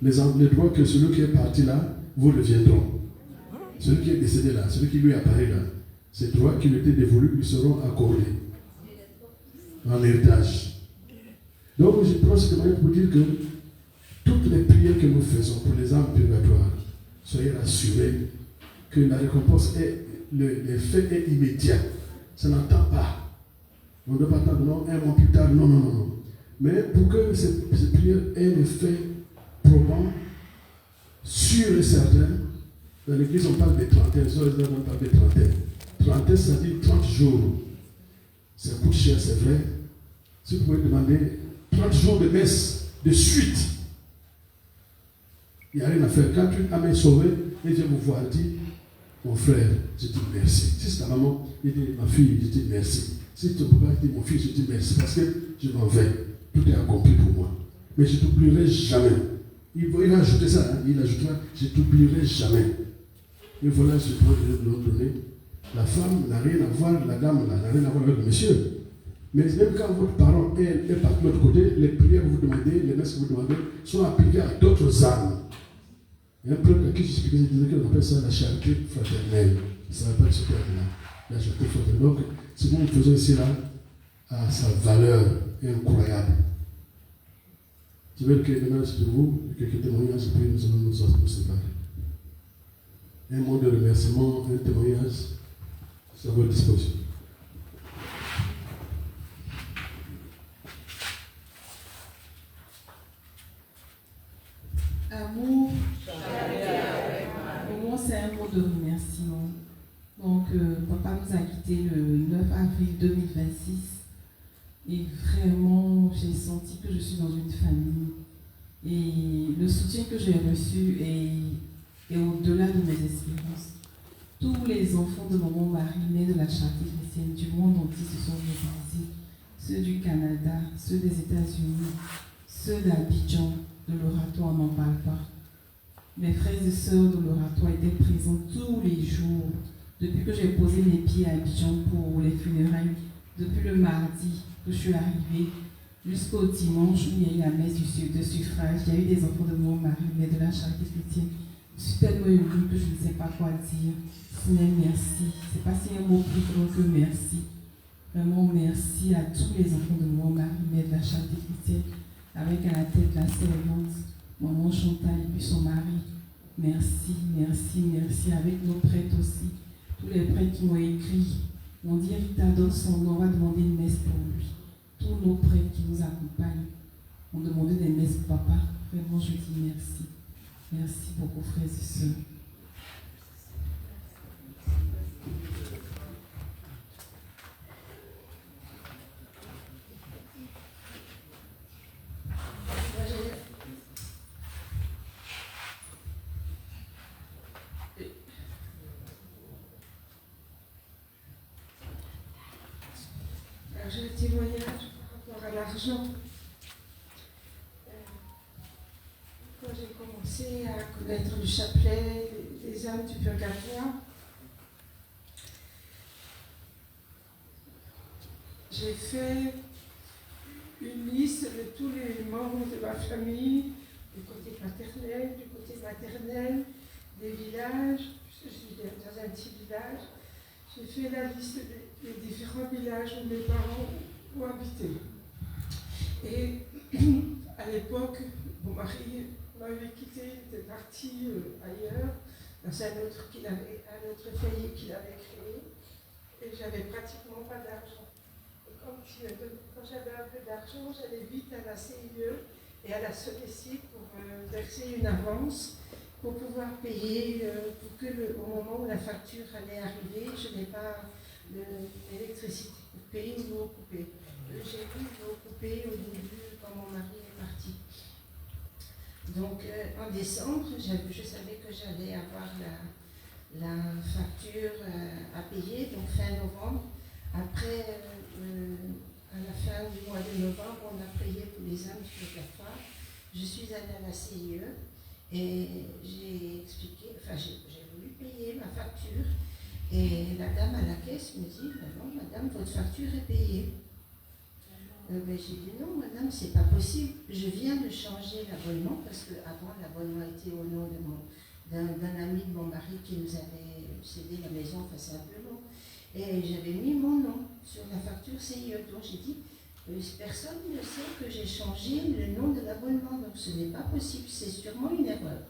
Les droits que celui qui est parti là, vous reviendront. Celui qui est décédé là, celui qui lui est apparu là, ces droits qui lui étaient dévolus lui seront accordés en héritage. Donc je prends ce témoignage pour dire que toutes les prières que nous faisons pour les âmes purgatoires, soyez rassurés que la récompense est, l'effet est immédiat. Ça n'attend pas. On ne doit pas attendre non, un mois plus tard, non. Mais pour que ces prières aient un effet probant, sûr et certain, dans l'église on parle des trentaines, on parle des trentaines. Trentaine, ça dit 30 jours. Ça coûte cher, c'est vrai. Si vous pouvez demander 30 jours de messe de suite, il n'y a rien à faire. Quand une âme est sauvée, et Dieu vous voit, dit, mon frère, je dis merci. Si c'est ta maman, il dit, ma fille, je dis merci. Si ton papa dit, mon fils, je dis merci, parce que je m'en vais. Tout est accompli pour moi. Mais je ne t'oublierai jamais. Il va ajouter ça, il ajoutera, je ne t'oublierai jamais. Et voilà ce point que je vais vous donner. La femme n'a rien à voir, la dame n'a rien à voir avec le monsieur. Mais même quand votre parent est parti de l'autre côté, les prières que vous demandez, les messes que vous demandez, sont appliquées à d'autres âmes. Il y a un prêtre à qui j'expliquais, il disait qu'on appelle ça la charité fraternelle. Il ne savait pas que c'était la charité fraternelle. Donc, ce que nous faisons ici là a sa valeur incroyable. Je veux que maintenant, c'est de vous, quelques témoignages, et puis nous allons nous séparer. Un mot de remerciement, un témoignage, c'est à votre disposition. Amour, pour moi c'est un mot de remerciement. Donc papa nous a quittés le 9 avril 2026 et vraiment j'ai senti que je suis dans une famille et le soutien que j'ai reçu est au-delà de mes espérances. Tous les enfants de mon mari nés de la charité chrétienne du monde entier se sont mobilisés, ceux du Canada, ceux des États-Unis, ceux d'Abidjan. De l'oratoire, on n'en parle pas. Mes frères et sœurs de l'oratoire étaient présents tous les jours, depuis que j'ai posé mes pieds à Abidjan pour les funérailles, depuis le mardi que je suis arrivée, jusqu'au dimanche où il y a eu la messe de suffrage. Il y a eu des enfants de mon mari, mais de la charité chrétienne. Je suis tellement émue que je ne sais pas quoi dire. Seigneur, merci. C'est pas si un mot plus grand que merci. Vraiment, merci à tous les enfants de mon mari, mais de la charité chrétienne. Avec à la tête la servante, maman Chantal et puis son mari. Merci, merci, merci. Avec nos prêtres aussi. Tous les prêtres qui m'ont écrit, m'ont dit Rita donne son nom, on va demander une messe pour lui. Tous nos prêtres qui nous accompagnent ont demandé des messes pour papa. Vraiment, je dis merci. Merci beaucoup, frères et sœurs. J'ai un témoignage par rapport à l'argent. Quand j'ai commencé à connaître le chapelet, les âmes du purgatoire, j'ai fait une liste de tous les membres de ma famille, du côté paternel, du côté maternel, des villages. Je suis dans un petit village. J'ai fait la liste des différents villages où mes parents ont habité. Et à l'époque, mon mari m'avait quitté, il était parti ailleurs, dans un autre foyer qu'il avait créé, et j'avais pratiquement pas d'argent. Et quand j'avais un peu d'argent, j'allais vite à la CIE et à la Sodeci pour verser une avance, pour pouvoir payer, pour que au moment où la facture allait arriver, je n'ai pas l'électricité pour payer ou non coupé. J'ai vu non coupé au début quand mon mari est parti. Donc en décembre, je savais que j'allais avoir la facture à payer, donc fin novembre. Après, à la novembre, on a prié pour les âmes du purgatoire. Je suis allée à la CIE et j'ai expliqué, enfin j'ai voulu payer ma facture et la dame à la caisse me dit non madame, votre facture est payée. Ben, j'ai dit non madame, c'est pas possible, je viens de changer l'abonnement parce qu'avant l'abonnement était au nom d'un ami de mon mari qui nous avait cédé la maison, enfin c'est un peu long, et j'avais mis mon nom sur la facture CIE, donc j'ai dit personne ne sait que j'ai changé le nom de l'abonnement, donc ce n'est pas possible, c'est sûrement une erreur.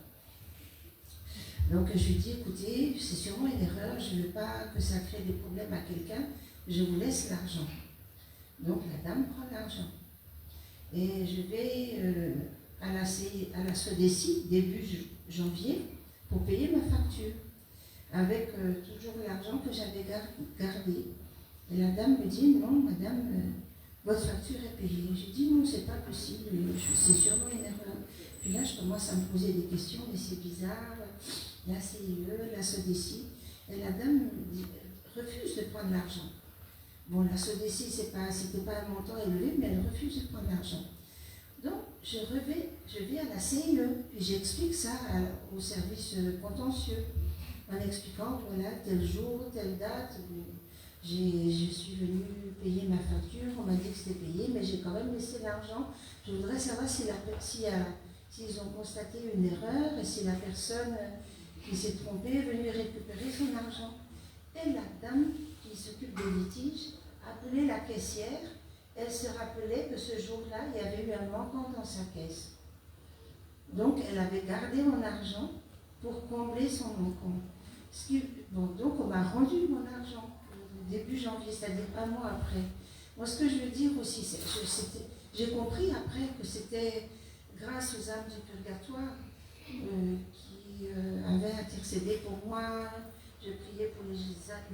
Donc je lui dis écoutez, c'est sûrement une erreur, je ne veux pas que ça crée des problèmes à quelqu'un, je vous laisse l'argent. Donc la dame prend l'argent. Et je vais à la SODECI début janvier pour payer ma facture, avec toujours l'argent que j'avais gardé. Et la dame me dit non madame, votre facture est payée. J'ai dit non, c'est pas possible, c'est sûrement une erreur. Puis là, je commence à me poser des questions, mais c'est bizarre, la CIE, la SODECI. Et la dame refuse de prendre l'argent. Bon, la SODECI, c'était pas un montant élevé, mais elle refuse de prendre l'argent. Donc, je vais à la CIE, puis j'explique ça au service contentieux, en expliquant, voilà, tel jour, telle date, je suis venue payer ma facture, on m'a dit que c'était payé, mais j'ai quand même laissé l'argent. Je voudrais savoir s'ils ont constaté une erreur et si la personne qui s'est trompée est venue récupérer son argent. Et la dame qui s'occupe des litiges appelait la caissière. Elle se rappelait que ce jour-là, il y avait eu un manquant dans sa caisse. Donc, elle avait gardé mon argent pour combler son manquant. Donc, on m'a rendu mon argent début janvier, c'est-à-dire un mois après. Moi, ce que je veux dire aussi, j'ai compris après que c'était grâce aux âmes du purgatoire qui avaient intercédé pour moi. Je priais pour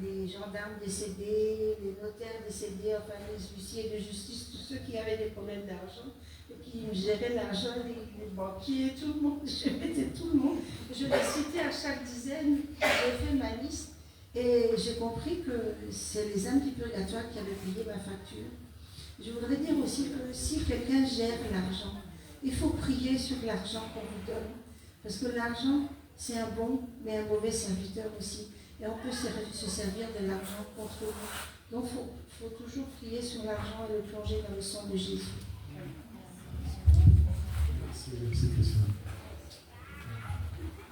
les gendarmes décédés, les notaires décédés, enfin les huissiers de justice, tous ceux qui avaient des problèmes d'argent, et qui géraient l'argent, les banquiers, tout le monde. Je mettais tout le monde. Je les citais à chaque dizaine, j'ai fait ma liste. Et j'ai compris que c'est les âmes du purgatoire qui avaient payé ma facture. Je voudrais dire aussi que si quelqu'un gère l'argent, il faut prier sur l'argent qu'on vous donne. Parce que l'argent, c'est un bon, mais un mauvais serviteur aussi. Et on peut se servir de l'argent contre nous. Donc il faut toujours prier sur l'argent et le plonger dans le sang de Jésus. Merci Christian.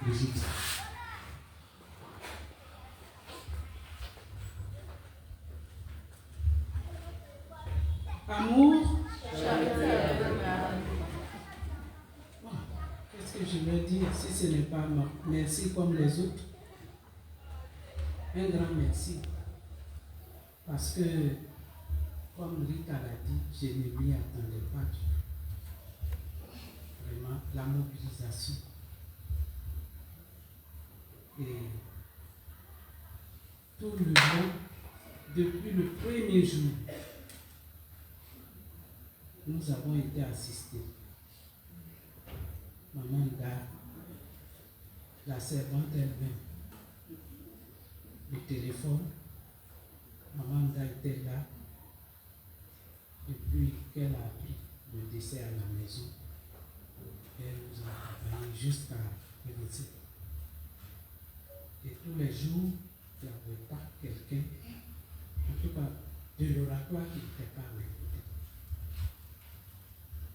Brigitte. Amour, qu'est-ce que je veux dire si ce n'est pas merci comme les autres? Un grand merci. Parce que, comme Rita l'a dit, je ne m'y attendais pas du tout. Vraiment, la mobilisation. Et tout le long, depuis le premier jour, nous avons été assistés. Maman Da, la servante elle-même, le téléphone, Maman Da était là depuis qu'elle a appris le décès à la maison. Elle nous a accompagnés jusqu'à Réveillé. Et tous les jours, il n'y avait pas quelqu'un, en tout cas de l'oratoire qui n'était pas avec.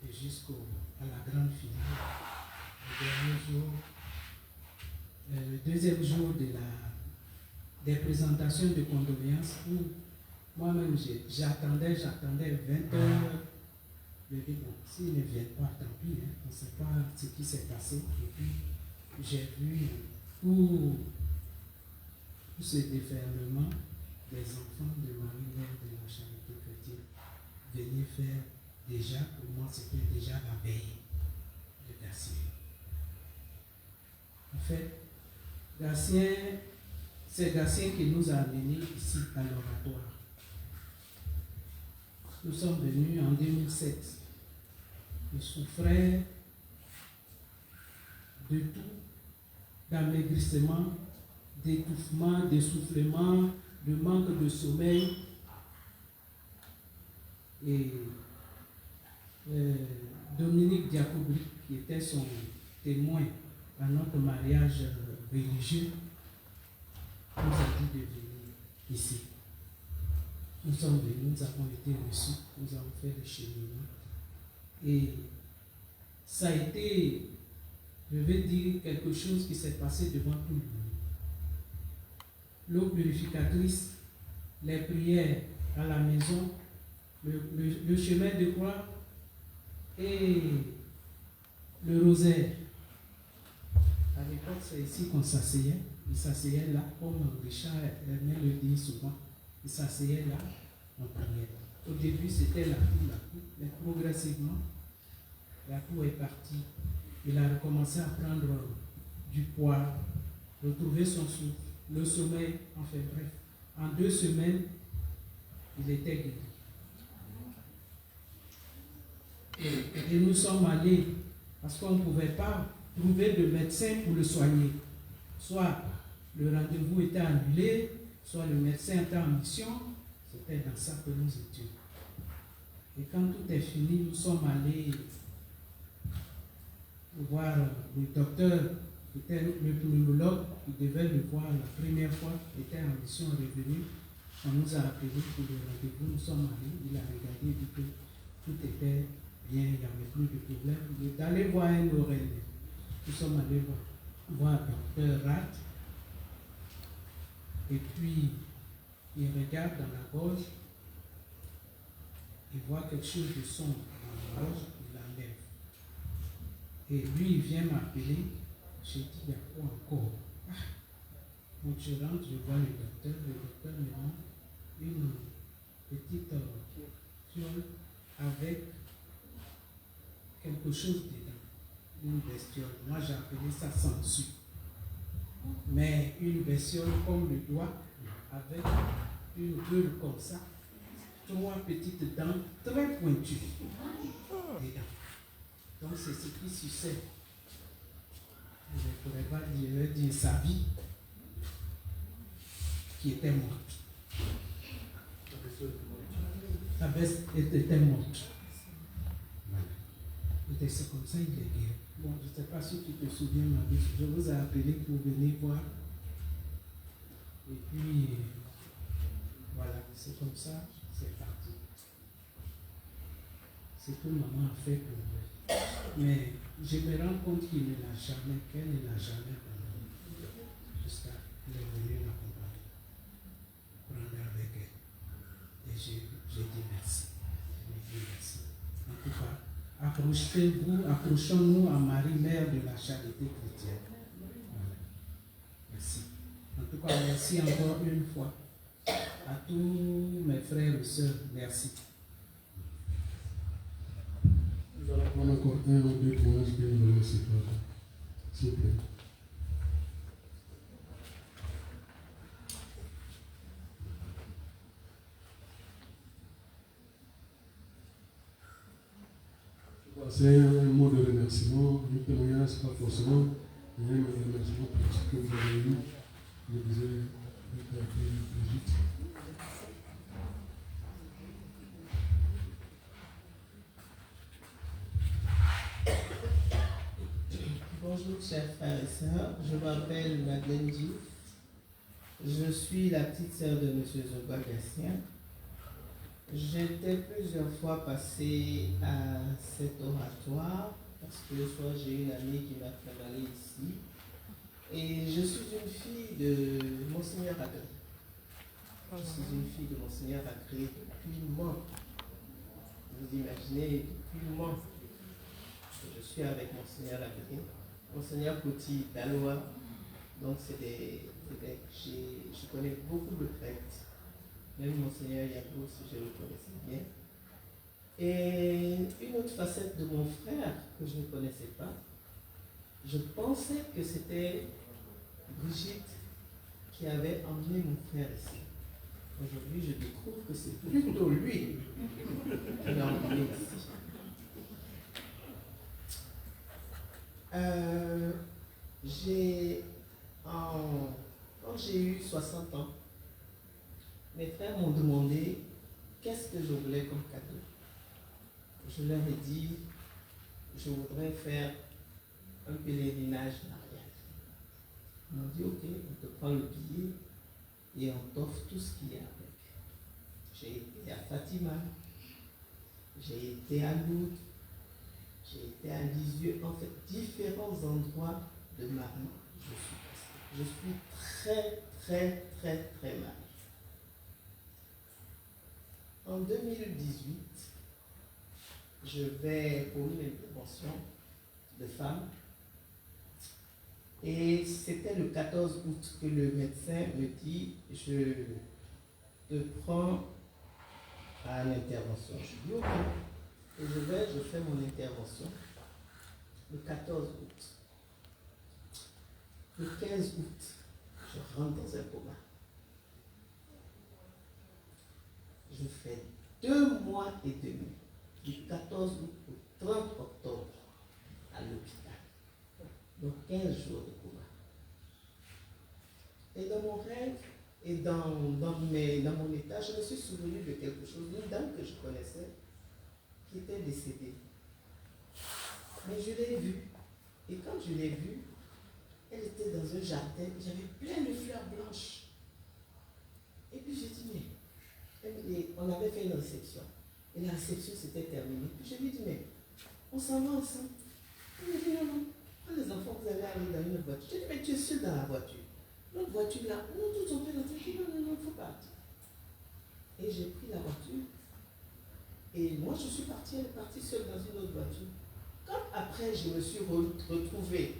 Et jusqu'à la grande finale, le deuxième jour des présentations de condoléances, où moi-même j'attendais 20 heures. Je dis bon, s'ils ne viennent pas, tant pis, hein, on ne sait pas ce qui s'est passé. Et puis j'ai vu tout ce déferlement des enfants de Marie-Mère de la Charité chrétienne venir faire. Déjà, pour moi, c'était déjà la veille de Gatien. En fait, c'est Gatien qui nous a amenés ici à l'oratoire. Nous sommes venus en 2007. Je souffrais de tout, d'amaigrissement, d'étouffement, d'essoufflement, de manque de sommeil. Et Dominique Diacoubri, qui était son témoin à notre mariage religieux, nous a dit de venir ici. Nous sommes venus, nous avons été reçus, nous avons fait le cheminement. Et ça a été, je vais dire, quelque chose qui s'est passé devant tout le monde. L'eau purificatrice, les prières à la maison, le chemin de croix et le rosaire. À l'époque, c'est ici qu'on s'asseyait. Il s'asseyait là, comme Richard aimait le dire souvent. Il s'asseyait là, on priait. Au début, c'était la cour, mais progressivement, la cour est partie. Il a recommencé à prendre du poids, retrouver son souffle, le sommeil, enfin bref. En 2 semaines, il était guéri. Et nous sommes allés, parce qu'on ne pouvait pas trouver de médecin pour le soigner. Soit le rendez-vous était annulé, soit le médecin était en mission. C'était dans ça que nous étions. Et quand tout est fini, nous sommes allés voir le docteur, qui était le pneumologue, qui devait le voir la première fois, était en mission revenu. On nous a appelés pour le rendez-vous, nous sommes allés, il a regardé, il dit que tout était bien, il n'y avait plus de problème. Il est allé voir un oreille. Nous sommes allés voir le docteur Rat. Et puis, il regarde dans la gorge, il voit quelque chose de sombre dans la gorge, il l'enlève. Et lui, il vient m'appeler. J'ai dit, il y a quoi encore? Donc je rentre, je vois le docteur me montre une petite fiole avec quelque chose dedans, une bestiole. Moi j'ai appelé ça sangsue. Mais une bestiole comme le doigt, avec une gueule comme ça, 3 petites dents très pointues dedans. Donc c'est ce qui succède. Je ne pourrais pas dire sa vie qui était morte. Sa veste était morte. Et c'est comme ça il est guéri. Bon, je ne sais pas si tu te souviens, ma vie. Je vous ai appelé pour venir voir. Et puis, voilà, c'est comme ça, c'est parti. C'est que maman a fait pour moi. Mais je me rends compte qu'il ne l'a jamais, qu'elle ne l'a jamais abandonné. Jusqu'à qu'elle est venue m'accompagner, prendre avec elle. Et j'ai dit merci. Je dis merci. En tout cas, accrochons-nous à Marie, mère de la charité chrétienne. Voilà. Merci. En tout cas, merci encore une fois à tous mes frères et sœurs. Merci. Nous allons prendre encore 1 ou 2 points, je vais vous remercier. S'il vous plaît. C'est un mot de remerciement, un témoignage, pas forcément, mais un remerciement pour ce que vous avez eu. Je disais, Brigitte. Bonjour chers frères et sœurs, je m'appelle Madeleine Diouf. Je suis la petite sœur de M. Zoba Gatien. J'étais plusieurs fois passée à cet oratoire parce que soit j'ai une amie qui m'a fait aller ici et je suis une fille de Monseigneur Agré. Je suis une fille de Monseigneur Agré depuis longtemps. Vous imaginez, depuis longtemps. Je suis avec Monseigneur Agré, Monseigneur Petit Dalois. Donc je connais beaucoup de prêtres. Même Monseigneur Yago, si je le connaissais bien. Et une autre facette de mon frère que je ne connaissais pas, je pensais que c'était Brigitte qui avait emmené mon frère ici. Aujourd'hui, je découvre que c'est plutôt lui qui l'a emmené ici. Quand j'ai eu 60 ans, mes frères m'ont demandé qu'est-ce que je voulais comme cadeau. je leur ai dit, je voudrais faire un pèlerinage mariage. Ils m'ont dit, ok, on te prend le billet et on t'offre tout ce qu'il y a avec. J'ai été à Fatima, j'ai été à Lourdes, j'ai été à Lisieux, en fait, différents endroits de Marie, je suis passé. Je suis très, très, très, très mariée. En 2018, je vais pour une intervention de femmes. Et c'était le 14 août que le médecin me dit, je te prends à l'intervention. Je dis ok. Et je fais mon intervention le 14 août. Le 15 août, je rentre dans un coma. Je fais 2 mois et demi, du 14 août au 30 octobre, à l'hôpital. Donc 15 jours de coma. Et dans mon rêve et dans mon état, je me suis souvenu de quelque chose, d'une dame que je connaissais, qui était décédée. Mais je l'ai vue. Et quand je l'ai vue, elle était dans un jardin, j'avais plein de fleurs blanches. Et puis j'ai dit, mais on avait fait une réception. Et la réception s'était terminée. Puis je lui ai dit, mais on s'en va ensemble. Elle m'a dit, non, non. Quand les enfants, vous allez aller dans une voiture. J'ai dit, mais tu es seul dans la voiture. L'autre voiture là, nous tous on fait notre truc. Non, non, non, il faut partir. Et j'ai pris la voiture. Et moi, je suis partie, elle est partie seule dans une autre voiture. Quand après, je me suis retrouvée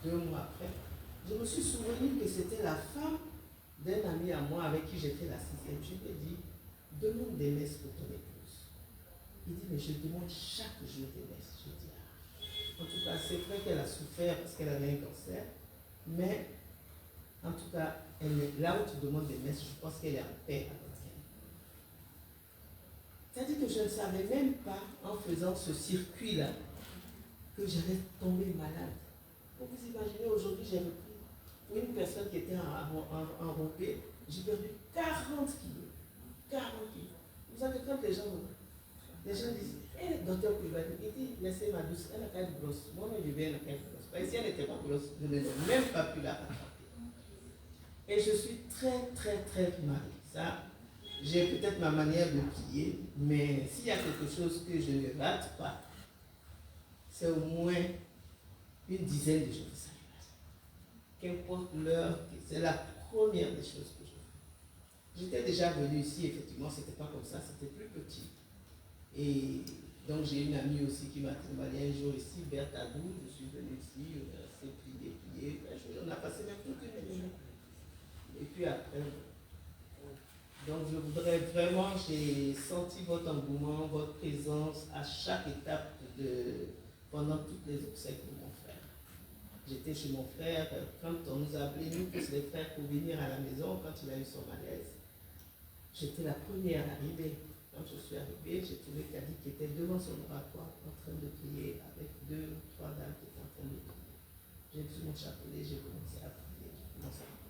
2 mois après, je me suis souvenu que c'était la femme d'un ami à moi avec qui j'ai fait la 6e. Je lui ai dit, demande des messes pour ton épouse. Il dit, mais je demande chaque jour des messes. Je dis, ah. En tout cas, c'est vrai qu'elle a souffert parce qu'elle avait un cancer, mais en tout cas, là où tu demandes des messes, je pense qu'elle est en paix avec elle. C'est-à-dire que je ne savais même pas, en faisant ce circuit-là, que j'allais tomber malade. Pour vous imaginer, aujourd'hui, j'ai repris, pour une personne qui était enrobée, j'ai perdu 40 kilos. 40 kilos. Vous savez, quand les gens disent, hé, docteur Koulibaly, il dit, laissez ma douce, elle n'a qu'à être grosse. Moi-même, je vais, elle n'a qu'à être grosse. Parce que si elle n'était pas grosse, je n'aurais même pas pu la rattraper. Et je suis très, très, très mariée. Ça, j'ai peut-être ma manière de prier, mais s'il y a quelque chose que je ne rate pas, c'est au moins une dizaine de jours de salutation. Qu'importe l'heure, c'est la première des choses que je fais. J'étais déjà venue ici, effectivement, c'était pas comme ça, c'était plus petit. Et donc j'ai une amie aussi qui m'a témoigné un jour ici, Berthe Adou, je suis venue ici, on a assez prié, on a passé même toute une journée. Et puis après, donc je voudrais vraiment, j'ai senti votre engouement, votre présence à chaque étape pendant toutes les obsèques de mon frère. J'étais chez mon frère, quand on nous a appelés, nous tous les frères, pour venir à la maison, quand il a eu son malaise, j'étais la première arrivée. Quand je suis arrivée, j'ai trouvé Kadi qui était devant son oratoire, en train de prier, avec 2 ou 3 dames qui étaient en train de prier. J'ai pris mon chapelet, j'ai commencé à prier, j'ai commencé à prier.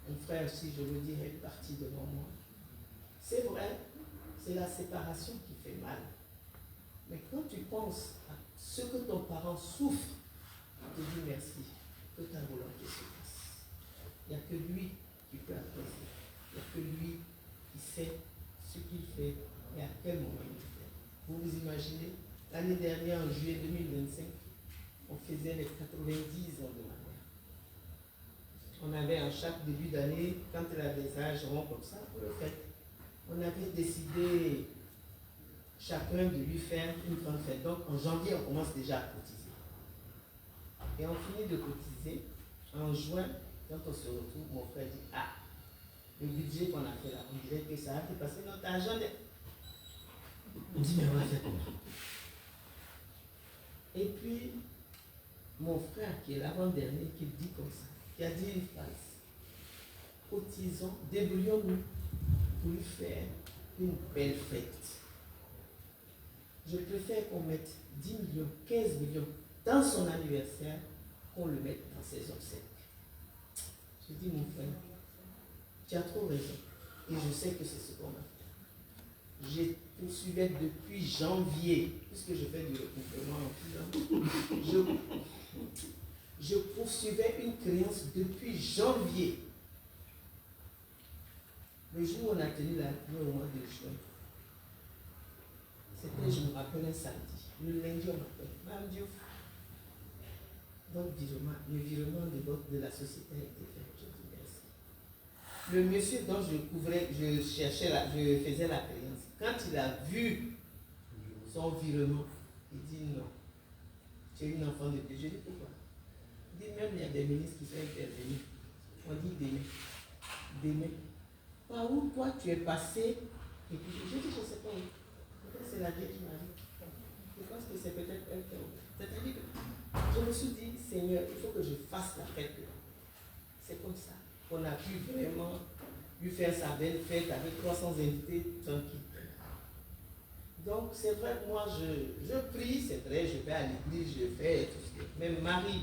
Mon frère aussi, je veux dire, est parti devant moi. C'est vrai, c'est la séparation qui fait mal. Mais quand tu penses à ce que ton parent souffre, te dis merci, que ta volonté se fasse. Il n'y a que lui qui peut apprécier. Il n'y a que lui qui sait ce qu'il fait et à quel moment il le fait. Vous vous imaginez, l'année dernière, en juillet 2025, on faisait les 90 ans de ma mère. On avait à chaque début d'année, quand elle a des âges ronds comme ça, on le fait. On avait décidé chacun de lui faire une grande fête. Donc en janvier, on commence déjà à cotiser. Et on finit de cotiser. En juin, quand on se retrouve, mon frère dit, ah, le budget qu'on a fait là, on dirait que ça a dépassé notre argent. On dit, mais on va faire comment? Et puis, mon frère, qui est l'avant-dernier, qui dit comme ça, qui a dit une phrase, cotisons, débrouillons-nous pour lui faire une belle fête. Je préfère qu'on mette 10 millions, 15 millions dans son anniversaire qu'on le mette dans ses obsèques. Je dis, mon frère, tu as trop raison. Et je sais que c'est ce qu'on va faire. je poursuivais depuis janvier, puisque je fais du recouvrement, je poursuivais une créance depuis janvier. Le jour où on a tenu la réunion au mois de juin, c'était, je me rappelle, un samedi. Le lundi, on m'appelle. Madame Diouf, votre virement, le virement de la société a été fait. Je dis merci. Le monsieur dont je couvrais, je faisais la créance. Quand il a vu son virement, il dit non. Tu es une enfant de Dieu. Je dis pourquoi? Il dit même il y a des ministres qui sont intervenus. On dit demain. Demain. Par où toi tu es passé? Et puis je dis je ne sais pas où. Peut-être c'est la vie qui m'arrive. Je pense que c'est peut-être elle qui a ouvert. C'est-à-dire que je me suis dit, Seigneur, il faut que je fasse la fête. C'est comme ça qu'on a pu vraiment lui faire sa belle fête avec 300 invités tranquilles. Donc c'est vrai que moi je prie, c'est vrai, je vais à l'église, je fais tout ce que... Même Marie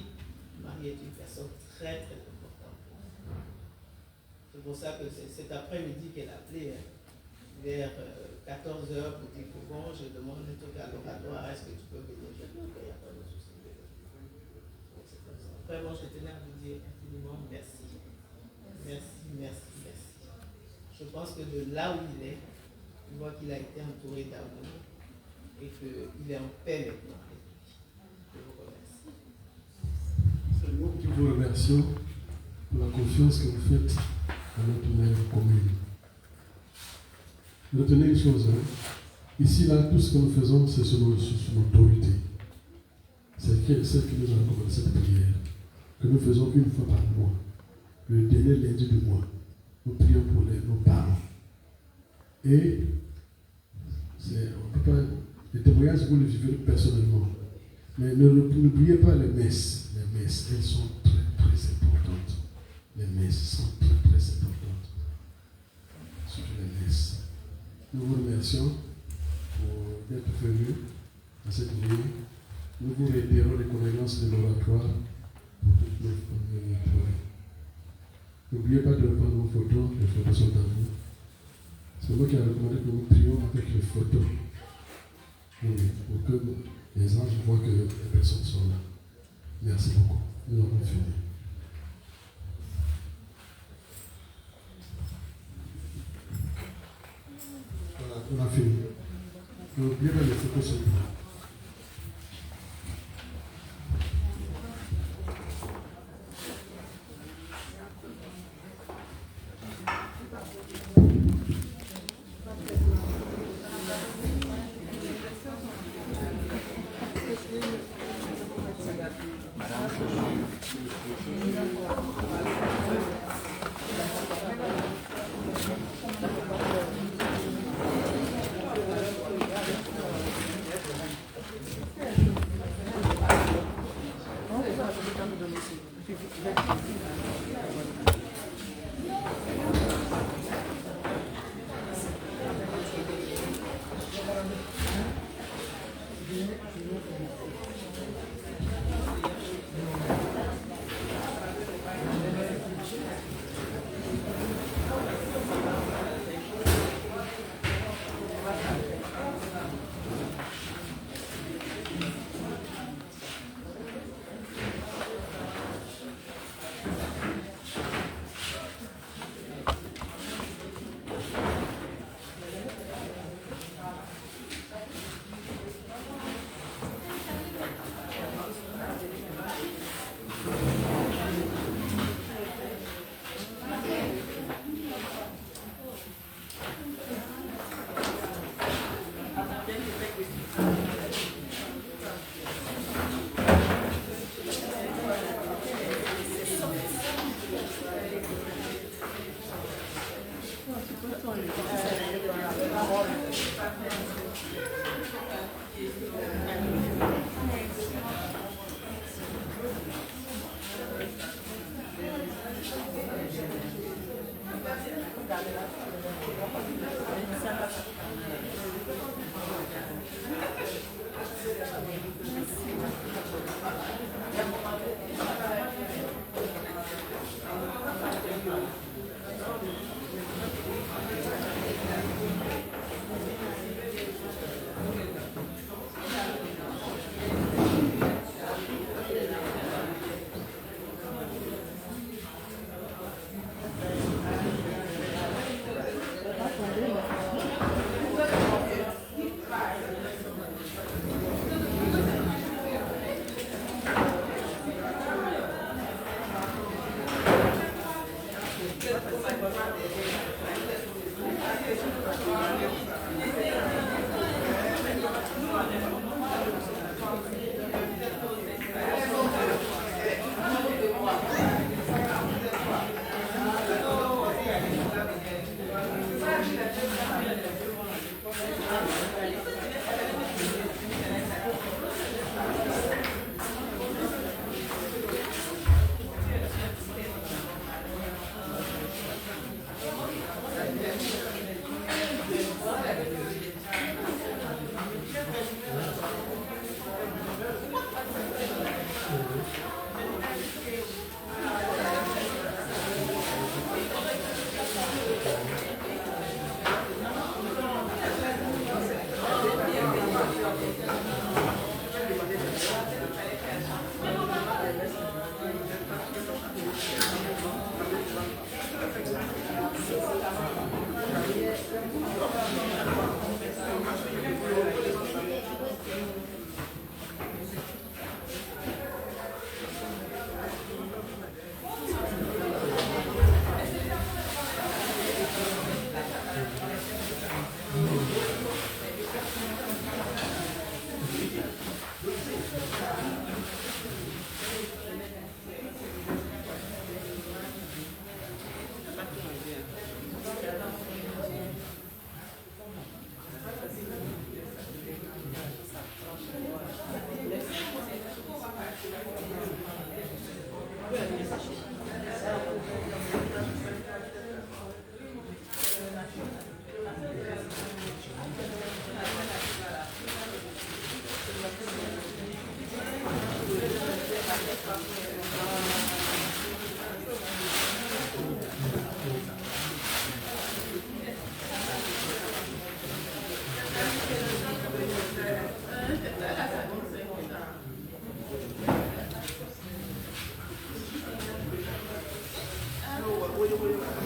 est une personne très très importante. C'est pour ça que c'est cet après-midi qu'elle a appelé vers 14h pour dire bon, je demande un truc à l'oratoire, est-ce que tu peux venir? Je dis ok, il n'y a pas de souci. Donc c'est comme ça. Vraiment, je tenais à vous dire infiniment merci. Merci, merci, merci. Je pense que de là où il est, je vois qu'il a été entouré d'amour et qu'il est en paix maintenant. Je vous remercie. C'est nous qui vous remercions pour la confiance que vous faites à notre mère commune. Retenez une chose, hein. Ici, là, tout ce que nous faisons, c'est sous l'autorité. C'est celle qui nous a recommandé cette prière, que nous faisons une fois par mois, le dernier lundi du mois. Nous prions pour nos parents. Et on peut pas, les témoignages, vous les vivez personnellement. Mais n'oubliez pas les messes. Les messes, elles sont très, très importantes. Les messes sont très, très importantes. Surtout les messes. Nous vous remercions pour être venus à cette nuit. Nous vous réitérons les condoléances de l'oratoire pour toutes les familles. N'oubliez pas de reprendre vos photos. Les photos sont à vous. C'est moi qui ai recommandé que nous prions avec les photos. Oui, pour que les anges voient que les personnes sont là. Merci beaucoup. Nous avons fini. Voilà, on a fini. N'oubliez pas les photos sont là. yo yo yo.